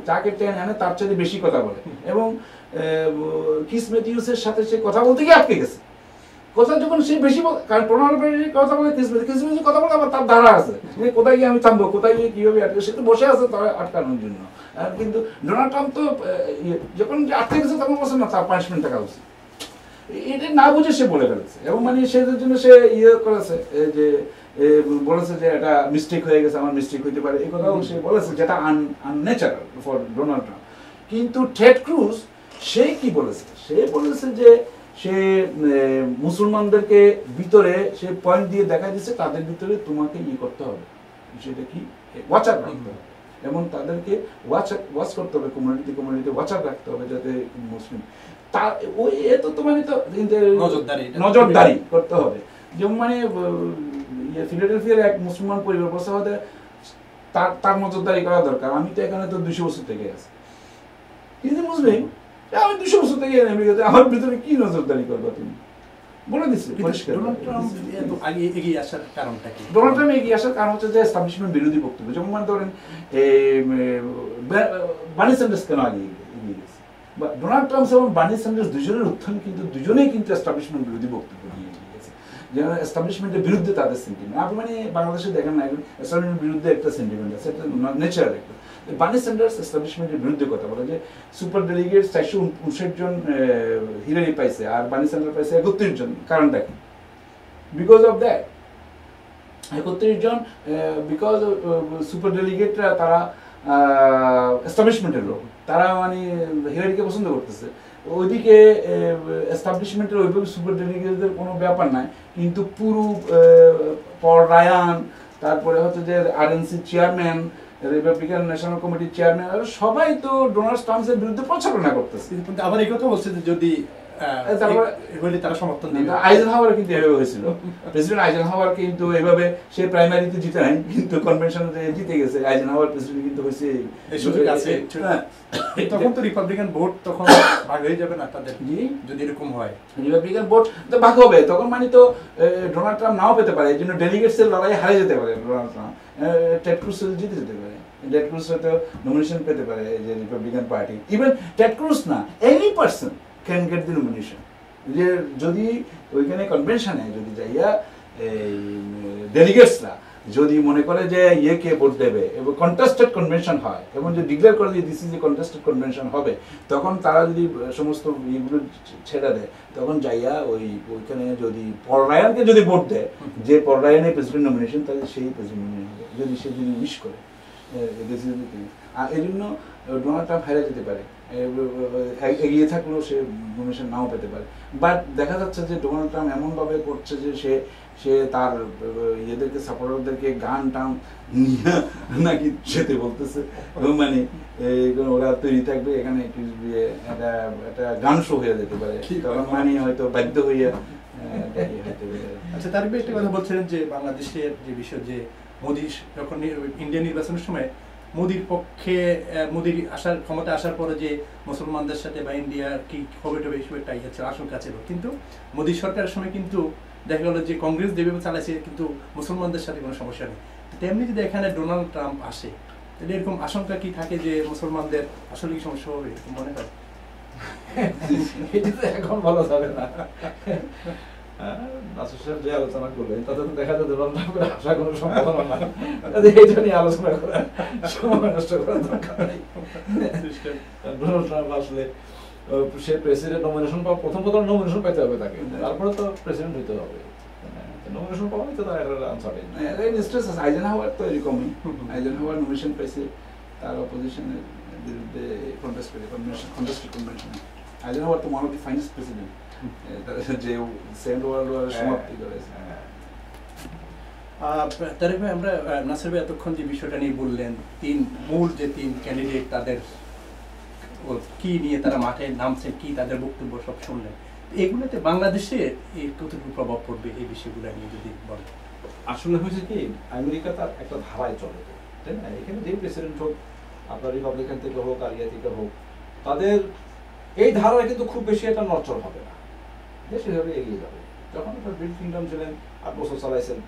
যাকে টেনে আনে তার চাইতে বেশি কথা বলে। এবং কিস ম্যাথিউসের সাথে সে কথা বলতে গিয়ে আটকে গেছে। কথা যখন সে বেশি কারণ ডোনাল্ড ট্রাম্পের কথা বলে কিস ম্যাথিউস কথা বলে আবার তার ধারা আছে যে কোথায় গিয়ে আমি থামবো, কোথায় গিয়ে কিভাবে আটকে, সে তো বসে আছে তার আটকানোর জন্য। কিন্তু ডোনাল্ড ট্রাম্প তো যখন আটকে গেছে তখন বলছে না তার পানিশমেন্ট থাকা উচিত, এটা না বুঝে সে বলে ফেলেছে। এবং মানে সেটার জন্য সে করেছে যে বলেছে যে এটা মিস্টেক হয়ে গেছে, আমার মিস্টেক হইতে পারে, এই কথাও সে বলেছে, যেটা আনন্যাচারাল ফর ডোনাল্ড ট্রাম্প। কিন্তু টেড ক্রুজ সে কি বলেছে, সে বলেছে যে সে মুসলমানদেরকে ভিতরে সে পয়েন্ট দিয়ে দেখা দিচ্ছে তাদের ভিতরে তোমাকে করতে হবে, সেটা কি ওয়াচ আপ রাখতে হবে এবং তাদেরকে ওয়াচ করতে হবে, কমিউনিটি ওয়াচ আপ রাখতে হবে যাতে মুসলিম তা ওই তো তোমার তো নজরদারি করতে হবে। যেমন মানে ফিলাডেলফিয়ার এক মুসলমান পরিবার বসে হতে তার নজরদারি করা দরকার। আমি তো এখানে তো 200 বছর থেকে আছি, কিন্তু মুসলিম আমি 200 বছর থেকে আমেরিকাতে, আমার ভিতরে কি নজরদারি করবো তুমি বলে দিচ্ছে। ডোনাল্ড ট্রাম্প এগিয়ে আসার কারণটা কি? ডোনাল্ড ট্রাম্প এগিয়ে আসার কারণ হচ্ছে যে এস্টাবলিশমেন্ট বিরোধী বক্তব্য। যেমন মানে ধরেন বার্নি স্যান্ডার্স কেন এগিয়ে গেছে, বা ডোনাল্ড ট্রাম্প এবং বার্নি স্যান্ডার্স দুজনের উত্থান কিন্তু দুজনেই কিন্তু এস্টাবলিশমেন্ট বিরোধী বক্তব্য নিয়ে গেছে, যেন এস্টাবলিশমেন্টের বিরুদ্ধে তাদের সেন্টিমেন্ট। আপনি মানে বাংলাদেশে দেখেন না এখন এস্টাবলিশমেন্টের বিরুদ্ধে একটা সেন্টিমেন্ট আছে, একটা নেচারাল একটা। বার্নি স্যান্ডার্স এস্টাবলিশমেন্টের বিরুদ্ধে কথা বলে যে সুপার ডেলিগেট 459 জন হিলারি পাইছে আর বার্নি স্যান্ডার্স পাইছে 31 জন। কারণটা কি? বিকজ অফ দ্যাট 31 জন বিকজ সুপার ডেলিগেটরা তারা এস্টাবলিশমেন্টের লোক, তারা মানে হিলারিকে পছন্দ করতেছে। ওইদিকে এস্টাবলিশমেন্টের ওইভাবে সুপার ডেলিগেটদের কোনো ব্যাপার নাই, কিন্তু পুরো পল রায়ান, তারপরে হচ্ছে যে আরএনসি চেয়ারম্যান, রিপাবলিকান ন্যাশনাল কমিটির চেয়ারম্যান, সবাই তো ডোনাল্ড ট্রাম্পের বিরুদ্ধে প্রচারণা করতেছে। কিন্তু আবার এই কথা বলছে যে যদি তারা সমর্থন দিবে। আইজেনহাওয়ার কিন্তু এভাবে হয়েছিল, প্রেসিডেন্ট আইজেনহাওয়ার কিন্তু এভাবে সে প্রাইমারিতে জিতে নাই, কিন্তু কনভেনশনে জিতে গেছে। আইজেনহাওয়ার প্রেসিডেন্ট কিন্তু হয়েছে, তখন তো রিপাবলিকান ভোট তখন ভাগ হয়ে যাবে না তাদের, যদি এরকম হয় রিপাবলিকান ভোট তো ভাগ হবে, তখন মানে তো ডোনাল্ড ট্রাম্প নাও পেতে পারে, এই জন্য ডেলিগেটসের লড়াই হারিয়ে যেতে পারে ডোনাল্ড ট্রাম্প, টেড ক্রুজ জিতে যেতে পারে, টেড ক্রুজ হয়তো নমিনেশন পেতে পারে যে Republican party. Even Ted Cruz না, any person can get the nomination. যে যদি ওইখানে কনভেনশনে যদি যাইয়া এই ডেলিগেটসরা যদি মনে করে যে কে ভোট দেবে এবং কন্টেস্টেড কনভেনশন হয় এবং যে ডিক্লেয়ার করে যে this is a contested convention হবে, তখন তারা যদি সমস্ত ইগুলো ছেড়ে দেয়, তখন যাইয়া ওইখানে যদি পল রায়ানকে যদি ভোট দেয়, যে পল রায়ানের প্রেসিডেন্ট নমিনেশন, তাহলে সেই প্রেসিডেন্ট নমিনেশন হবে, যদি সে যদি উইশ করে। আর এই জন্য ডোনাল্ড ট্রাম্প হেরে যেতে পারে, এগিয়ে থাকলেও সে নমিনেশন নাও পেতে পারে। বাট দেখা যাচ্ছে যে ডোনাল্ড ট্রাম্প এমনভাবে করছে যে সে তার ইয়েদেরকে সাপোর্টারদেরকে গান টান নিয়ে নাকি যেতে বলতেছে, মানে ওরা তৈরি থাকবে এখানে একটা গান শো হয়ে যেতে পারে, তখন মানে হয়তো বাধ্য হইয়া। আচ্ছা, তার একটা কথা বলছিলেন যে বাংলাদেশের যে বিষয় যে মোদী যখন ইন্ডিয়া নির্বাচনের সময় মোদির পক্ষে, মোদির আসার ক্ষমতা আসার পরে যে মুসলমানদের সাথে বা ইন্ডিয়ার কি হবে এইসব একটা আশঙ্কা ছিল, কিন্তু মোদী সরকারের সময় কিন্তু দেখা গেল যে কংগ্রেস যেভাবে চালাইছে কিন্তু মুসলমানদের সাথে কোনো সমস্যা নেই। তেমনি যদি এখানে ডোনাল্ড ট্রাম্প আসে, তাহলে এরকম আশঙ্কা কি থাকে যে মুসলমানদের আসলে কি সমস্যা হবে মনে হয়? এটা তো এখন বলা যাবে না। নাসির সাহেব যে আলোচনা করলেন তাতে তো দেখা যায় ডোনাল্ড ট্রাম্পের আশা কোনো সম্ভাবনা না, এই জন্যই আলোচনা করা সময় নষ্ট করার দরকার নেই। ডোনাল্ড ট্রাম্প আসলে সে প্রেসিডেন্ট নমিনেশন পাওয়া, প্রথম নমিনেশন পাইতে হবে তাকে, তারপরে তো প্রেসিডেন্ট হইতে হবে। নমিনেশন পাওয়া তো তার একটা আনসার্টেন। আইজেনহাওয়ার তো এরকমই, আইজেনহাওয়ার নমিনেশন পাইছে তার অপোজিশনের বিরুদ্ধে কন্টেস্টেড কনভেনশনে। আইজেনহাওয়ার তো one of the finest president যে সেকেন্ড ওয়ার্ল্ড ওয়ার সমাপ্তি করেছে। তারেক ভাই, আমরা নাসির ভাই এতক্ষণ যে বিষয়টা নিয়ে বললেন, মূল যে তিন ক্যান্ডিডেট তাদের কি নিয়ে তারা মাঠে নামছেন, কি তাদের বক্তব্য সব শুনলেন, এগুলোতে বাংলাদেশে কতটুকু প্রভাব পড়বে এই বিষয়গুলো নিয়ে যদি বলেন? আসলে হয়েছে কি, আমেরিকা তার একটা ধারায় চলে, তাই না? এখানে যে প্রেসিডেন্ট হোক, আপনার রিপাবলিকান থেকে হোক আর ইয়ে থেকে হোক, তাদের এই ধারায় কিন্তু খুব বেশি একটা নড়চড় হবে না, দেশ এভাবে এগিয়ে যাবে। যখন আপনার বিল ক্লিন্টন ছিলেন 8 বছর চালাইছেন,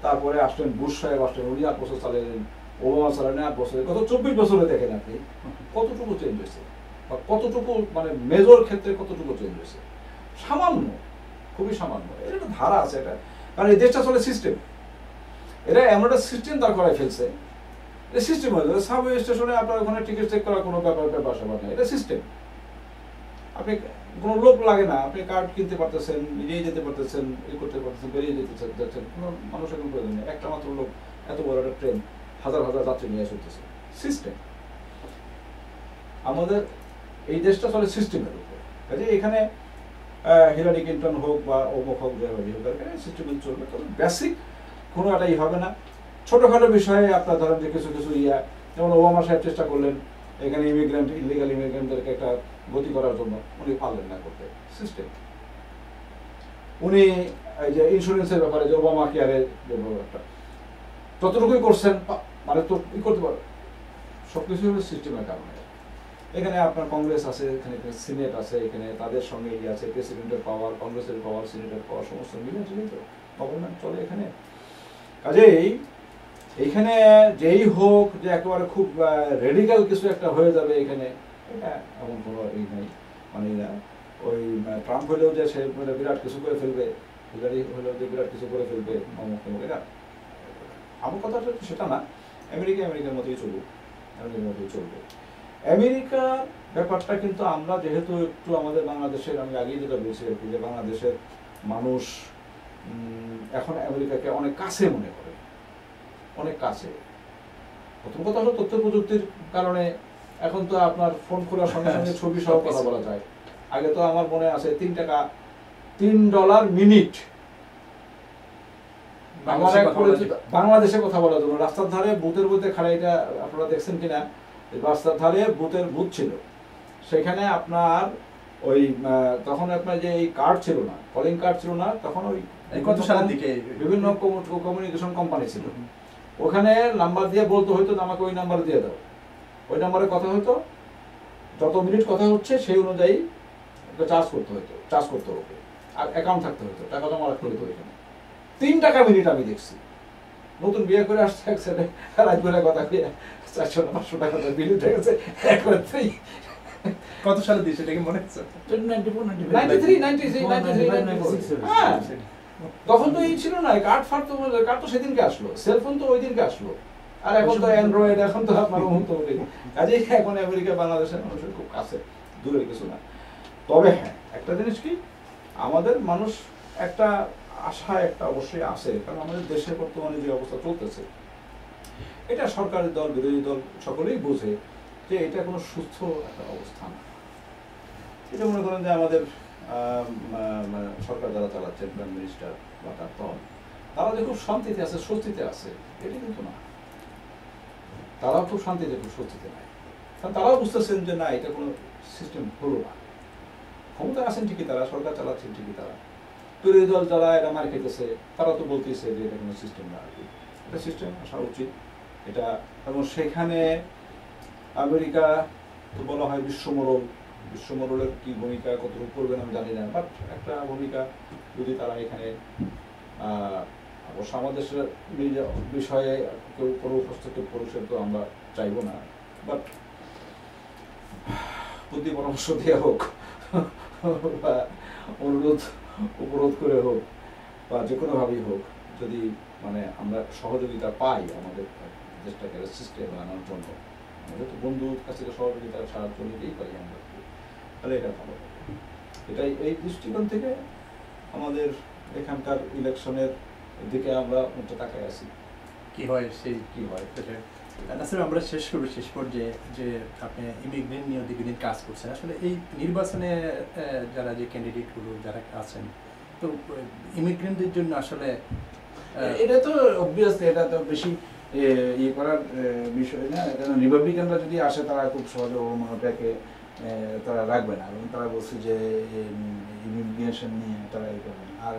তারপরে আসলেন বুশ সাহেব আসলেন, উনি 8 বছর চালাইলেন, ওবামা চালালেন 8 বছরে, গত 24 বছরে দেখেন আপনি কতটুকু চেঞ্জ হয়েছে। বা কতটুকু মানে মেজর ক্ষেত্রে কতটুকু চেঞ্জ হয়েছে, সামান্য, খুবই সামান্য। এটা একটা ধারা আছে, এটা কারণ এই দেশটা চলে সিস্টেম, এটা এমন একটা সিস্টেম দাঁড় করায় ফেলছে। এটা সিস্টেম হয়ে যাবে, সাবওয়ে স্টেশনে আপনার ওখানে টিকিট চেক করার কোনো ব্যাপার স্যাপার নেই, এটা সিস্টেম। আপনি কোনো লোক লাগে না, আপনি কার্ড কিনতে পারতেছেন, নিজেই যেতে পারতেছেন, করতে পারতেছেন, বেরিয়ে যেতে যাচ্ছেন, কোনো মানুষের কোনো প্রয়োজন নেই। একটা মাত্র লোক এত বড় একটা ট্রেন হাজার হাজার যাত্রী নিয়ে চলতেছে, সিস্টেম। আমাদের এই দেশটা চলে সিস্টেমের উপরে, কাজে এখানে হিলারি ক্লিন্টন হোক বা অমুক হোক, যাই হোক, এখানে সিস্টেমে চলবে। তবে বেসিক কোনো একটাই হবে না। ছোটোখাটো বিষয়ে আপনার ধরেন যে কিছু কিছু যেমন ওবামা সাহেব চেষ্টা করলেন এখানে ইলিগাল ইমিগ্রেন্টদেরকে একটা গতি করার জন্য, উনি পারলেন না করতে, সিস্টেম। উনি এই যে ইন্স্যুরেন্সের ব্যাপারে যে ওবামা কেয়ারের যে ব্যাপারটা যতটুকুই করছেন, মানে তো ই করতে পারে, সব কিছু হলো সিস্টেমের কারণে। এখানে আপনার কংগ্রেস আছে, এখানে সিনেট আছে, এখানে তাদের সঙ্গে আছে প্রেসিডেন্টের পাওয়ার, কংগ্রেসের পাওয়ার, সিনেটের পাওয়ার, সমস্ত মিলে তো গভর্নমেন্ট চলে এখানে। কাজেই এইখানে যেই হোক যে একেবারে খুব রেডিক্যাল কিছু একটা হয়ে যাবে এখানে, এটা এমন কোনো ই নেই, মানে না। ওই ট্রাম্প হলেও যে সে বিরাট কিছু করে ফেলবে, হিলারি হলেও যে বিরাট কিছু করে ফেলবে, এটা আমার কথা সেটা না। আমেরিকার মতোই চলবে, আমেরিকার মতোই চলবে। আমেরিকার ব্যাপারটা কিন্তু আমরা যেহেতু একটু আমাদের বাংলাদেশের, আমি আগেই যেটা বলছি আর কি, যে বাংলাদেশের মানুষ এখন আমেরিকাকে অনেক কাছে মনে করে, অনেক কাছে। প্রথম কথা হলো তথ্য প্রযুক্তির কারণে এখন তো আপনার ফোন খোলার সঙ্গে সঙ্গে ছবি সহ কথা বলা যায়। আগে তো আমার মনে আছে $3 মিনিট বাংলাদেশে কথা বলার জন্য রাস্তার ধারে বুথের মধ্যে খাড়া, এটা আপনারা দেখছেন কিনা, রাস্তার ধারে বুথ ছিল, সেখানে আপনার ওই তখন আপনার যে এই কার্ড ছিল না, কলিং কার্ড ছিল না, তখন ওই কত সালের দিকে বিভিন্ন কমিউনিকেশন কোম্পানি ছিল, ওখানে নাম্বার দিয়ে বলতে হতো আমাকে ওই নাম্বার দিয়ে দাও, ওই নাম্বারে কথা হতো, যত মিনিট কথা হচ্ছে সেই অনুযায়ী চার্জ করতে হতো, আর অ্যাকাউন্ট থাকতে হতো, টাকা জমা রাখতে হতো। এখানে $3 মিনিট আমি দেখছি। নতুন বিয়ে করে আসছে এক ছেলে, রাত বেলা কথা দিয়ে 400-500 টাকা বিল উঠে গেছে একবারই। কত সালে দিয়েছে এটা কি মনে হচ্ছে? 93, হ্যাঁ, তখন তো এই ছিল না, কার্ড তো সেদিনকে আসলো, সেলফোন তো ওই দিনকে আসলো, আর এখন তো অ্যান্ড্রয়েড, এখন তো আপনার কাজেই এখন আমেরিকা বাংলাদেশের মানুষের খুব কাছে, দূরের কিছু না। তবে হ্যাঁ, একটা জিনিস কি, আমাদের মানুষ একটা আশা একটা অবশ্যই আছে, কারণ আমাদের দেশের বর্তমানে যে অবস্থা চলতেছে, এটা সরকারি দল বিরোধী দল সকলেই বোঝে যে এটা কোনো সুস্থ একটা অবস্থা না। এটা মনে করেন যে আমাদের সরকার যারা চালাচ্ছে, প্রাইম মিনিস্টার বা তার দল, তারা যে খুব শান্তিতে আছে, স্বস্তিতে আছে, এটা কিন্তু না। তারাও খুব শান্তিতে, খুব স্বস্তিতে নাই, কারণ তারাও বুঝতেছেন যে না, এটা কোনো সিস্টেম হলো না। ক্ষমতায় আছেন ঠিকই তারা, সরকার চালাচ্ছেন ঠিকই তারা, বিরোধী দল যারা এটা মার খেতেছে, তারা তো বলতেছে যে এটা কোনো সিস্টেম না, আর কি এটা সিস্টেম আসা উচিত এটা। এবং সেখানে আমেরিকা তো বলা হয় বিশ্বমোড়লের কি ভূমিকা কতটুকু করবেন আমি জানি না, বাট একটা ভূমিকা যদি তারা এখানে, অবশ্য আমাদের বিষয়ে কেউ করুক, হস্তক্ষেপ করুক, সে তো আমরা চাইবো না, বাট বুদ্ধি পরামর্শ দিয়ে হোক বা উপরোধ করে হোক বা যে কোনোভাবেই হোক, যদি মানে আমরা সহযোগিতা পাই আমাদের দেশটাকে সিস্টেমে আনার জন্য, আমাদের তো বন্ধুর কাছ থেকে সহযোগিতা সাহায্য নিতেই পারি আমরা, তাহলে এটা ভালো। এটাই এই দৃষ্টিকোণ থেকে আমাদের এখানকার ইলেকশনের দিকে আমরা উঠে তাকাই আছি, কি হয় সেই কি হয় সেটা। আসলে আমরা শেষ পর্যায়ে যে আপনি ইমিগ্রেন্ট নিয়ে দীর্ঘদিন কাজ করছেন, আসলে এই নির্বাচনে যারা যে ক্যান্ডিডেটগুলো যারা আছেন, তো ইমিগ্রেন্টদের জন্য আসলে এটা তো অবভিয়াসলি এটা তো বেশি ইয়ে করার বিষয় না, কারণ রিপাবলিকানরা যদি আসে তারা খুব সহজে ওটাকে তারা রাখবে না, এবং তারা বলছে যে ইমিগ্রেশন নিয়ে তারা ইয়ে করবে না। আর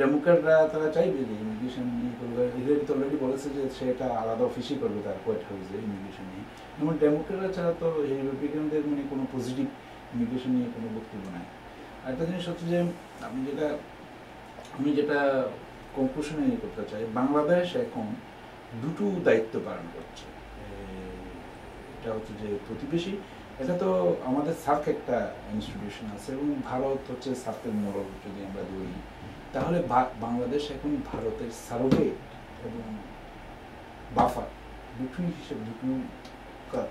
ডেমোক্র্যাটরা তারা চাইবে যে ইমিগ্রেশন নিয়ে করবে, হিলারি তো অলরেডি বলেছে যে সেটা আলাদা অফিসই করবে তার হোয়াইট হাউসে ইমিগ্রেশন নিয়ে। যেমন ডেমোক্র্যাটরা ছাড়া তো রিপাবলিকানদের মানে কোনো পজিটিভ ইমিগ্রেশন নিয়ে কোনো বক্তব্য নাই। আর একটা জিনিস হচ্ছে যে আমি যেটা কনক্লুশনে নিয়ে করতে চাই, বাংলাদেশ এখন দুটো দায়িত্ব পালন করছে। এটা হচ্ছে যে প্রতিবেশী এটা তো আমাদের সার্ক একটা ইনস্টিটিউশন আছে এবং ভারত হচ্ছে সার্কের মোড়ল যদি আমরা ধরি, তাহলে বাংলাদেশ এখন ভারতের সারোগেট এবং বাফার দুটোই হিসেবে দুটো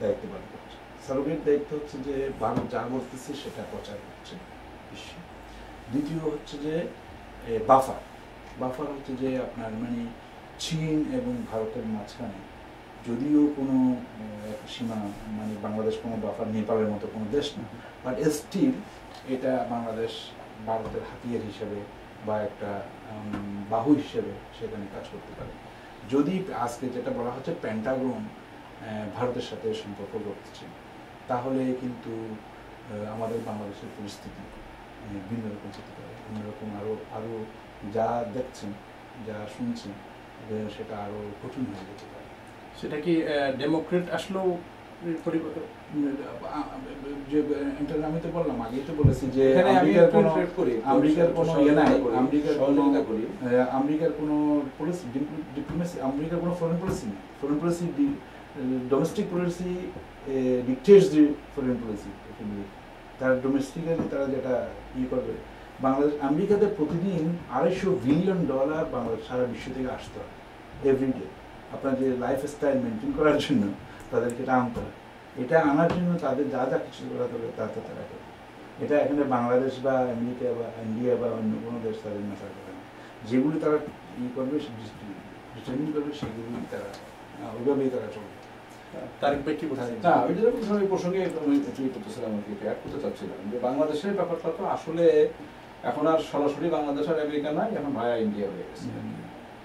দায়িত্ব পালন করছে। সারোগেট দায়িত্ব হচ্ছে যে ভারত যা বলতেছে সেটা প্রচার করছে বিশ্বে। দ্বিতীয় হচ্ছে যে বাফার বাফার হচ্ছে যে আপনার মানে চীন এবং ভারতের মাঝখানে যদিও কোনো সীমা মানে বাংলাদেশ কোনো বাফার নেপালের মতো কোনো দেশ না, বাট স্টিল এটা বাংলাদেশ ভারতের হাতিয়ার হিসেবে বা একটা বাহু হিসেবে সেখানে কাজ করতে পারে। যদি আজকে যেটা বলা হচ্ছে পেন্টাগন ভারতের সাথে সম্পর্ক করতেছে, তাহলে কিন্তু আমাদের বাংলাদেশের পরিস্থিতি ভিন্ন রকম হতে পারে, অন্যরকম আরও যা দেখছেন যা শুনছেন সেটা আরও কঠিন হয়ে যেতে পারে। সেটা কি ডেমোক্রেট আসলেও আমি তো বললাম আগেই তো বলেছি যে আমেরিকার কোনো পলিসি ডিপ্লোমেসি, আমেরিকার কোনো ফরেন পলিসি নেই। Foreign policy domestic policy ডিকটেটস the foreign policy. তারা ডোমেস্টিক্যালি তারা যেটা করবে, বাংলাদেশ আমেরিকাতে প্রতিদিন $250 বিলিয়ন বাংলাদেশ সারা বিশ্ব থেকে আসতে হয় এভরিডে। আপনার যে লাইফ স্টাইল মেনটেন করার জন্য তাদেরকে এটা আনতে হয়। এটা আনার জন্য তাদের যা যা কিছু করা হবে তা তারা করে। এটা এখানে বাংলাদেশ বা আমেরিকা বা ইন্ডিয়া বা অন্য কোনো দেশ তাদের ম্যাটার করে না। যেগুলি তারা করবে ডিটারমিন করবে সেগুলি তারা ওইভাবেই তারা চলবে। তারেক ভাই কি বলছেন? না, আমি যেটা বলছিলাম এই প্রসঙ্গে করতেছিলাম আর কি, অ্যাড করতে চাচ্ছিলাম যে বাংলাদেশের ব্যাপারটা তো আসলে এখন আর সরাসরি বাংলাদেশ আর আমেরিকা নাই, এখন ভায়া ইন্ডিয়া হয়ে গেছে।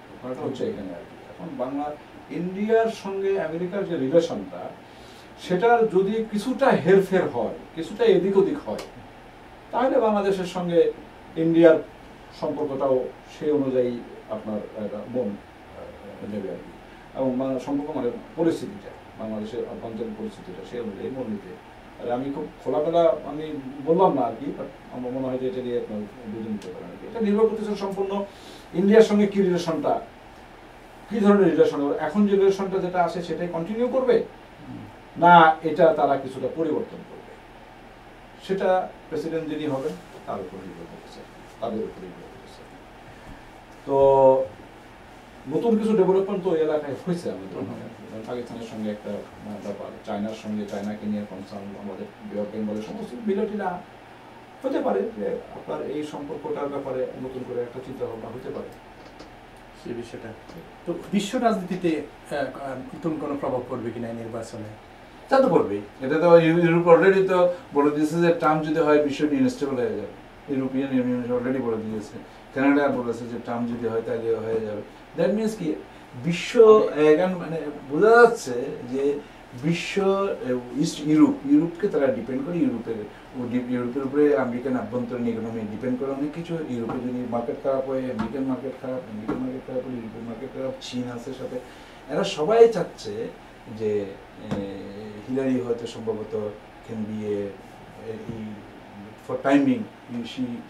ব্যাপারটা হচ্ছে এখানে আর কি, এখন ইন্ডিয়ার সঙ্গে আমেরিকার যে রিলেশনটা, সেটার যদি কিছুটা হেরফের হয়, কিছুটা এদিক ওদিক হয়, তাহলে বাংলাদেশের সঙ্গে ইন্ডিয়ার সম্পর্কটাও সেই অনুযায়ী আপনার মন নেবে আর কি, এবং সম্পর্ক মানে পরিস্থিতিটা, বাংলাদেশের অভ্যন্তরীণ পরিস্থিতিটা সেই অনুযায়ী মন নিতে। আর আমি খুব খোলামেলা আমি বললাম না আর কি, বাট আমার মনে হয় যে এটা নিয়ে আপনার বুঝে নিতে পারেন আর কি। এটা নির্ভর করতেছে সম্পূর্ণ ইন্ডিয়ার সঙ্গে কি রিলেশনটা, কি ধরনের রিলেশন, এখন যে রিলেশনটা যেটা আছে সেটাই কন্টিনিউ করবে, না এটা তারা কিছুটা পরিবর্তন করবে, সেটা প্রেসিডেন্ট যিনি হবেন তার উপর নির্ভর করতেছে, তাদের উপর নির্ভর করতেছে। তো নতুন কিছু ডেভেলপমেন্ট তো এলাকায় হয়েছে আমাদের, পাকিস্তানের সঙ্গে একটা ব্যাপার, চায়নার সঙ্গে, চায়নাকে নিয়ে কনসার্ন আমাদের বেঙ্গলের সমস্ত মিলটিরা হতে পারে যে আপনার এই সম্পর্কটার ব্যাপারে নতুন করে একটা চিন্তা ভাবনা হতে পারে সেই বিষয়টা। তো বিশ্ব রাজনীতিতে নতুন কোনো প্রভাব পড়বে কিনা নির্বাচনে? তা তো করবেই। এটা তো ইউরোপ অলরেডি তো বলে দিয়েছে যে ট্রাম্প যদি হয় বিশ্বটি ইনস্টেবল হয়ে যাবে। ইউরোপিয়ান ইউনিয়ন অলরেডি বলে দিয়েছে, কানাডা বলেছে যে ট্রাম্প যদি হয় তাহলে হয়ে যাবে। দ্যাট মিনস কি বিশ্ব এখন মানে বোঝা যাচ্ছে যে বিশ্ব ইস্ট ইউরোপকে তারা ডিপেন্ড করে, ইউরোপের উপরে আমেরিকান আভ্যন্তরীণ ইকোনমি ডিপেন্ড করে অনেক কিছু। ইউরোপে যদি মার্কেট খারাপ হয়, আমেরিকান মার্কেট খারাপ, আমেরিকান মার্কেট খারাপ হলে ইউরোপের মার্কেট খারাপ, চীন আছে সাথে। এরা সবাই চাচ্ছে যে হিলারি হয়তো সম্ভবত can be for timing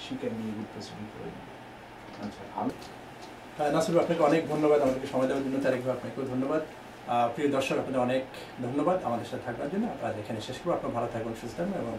she can be good president for India. আচ্ছা, নাসির আপনাকে অনেক ধন্যবাদ আমাদেরকে সময় দেওয়ার জন্য। তারেক ভাই আপনাকেও ধন্যবাদ। প্রিয় দর্শক আপনাদের অনেক ধন্যবাদ আমাদের সাথে থাকবার জন্য। আপনারা এখানে শেষ করবো। আপনারা ভালো থাকবেন, সুস্থ থাকবেন এবং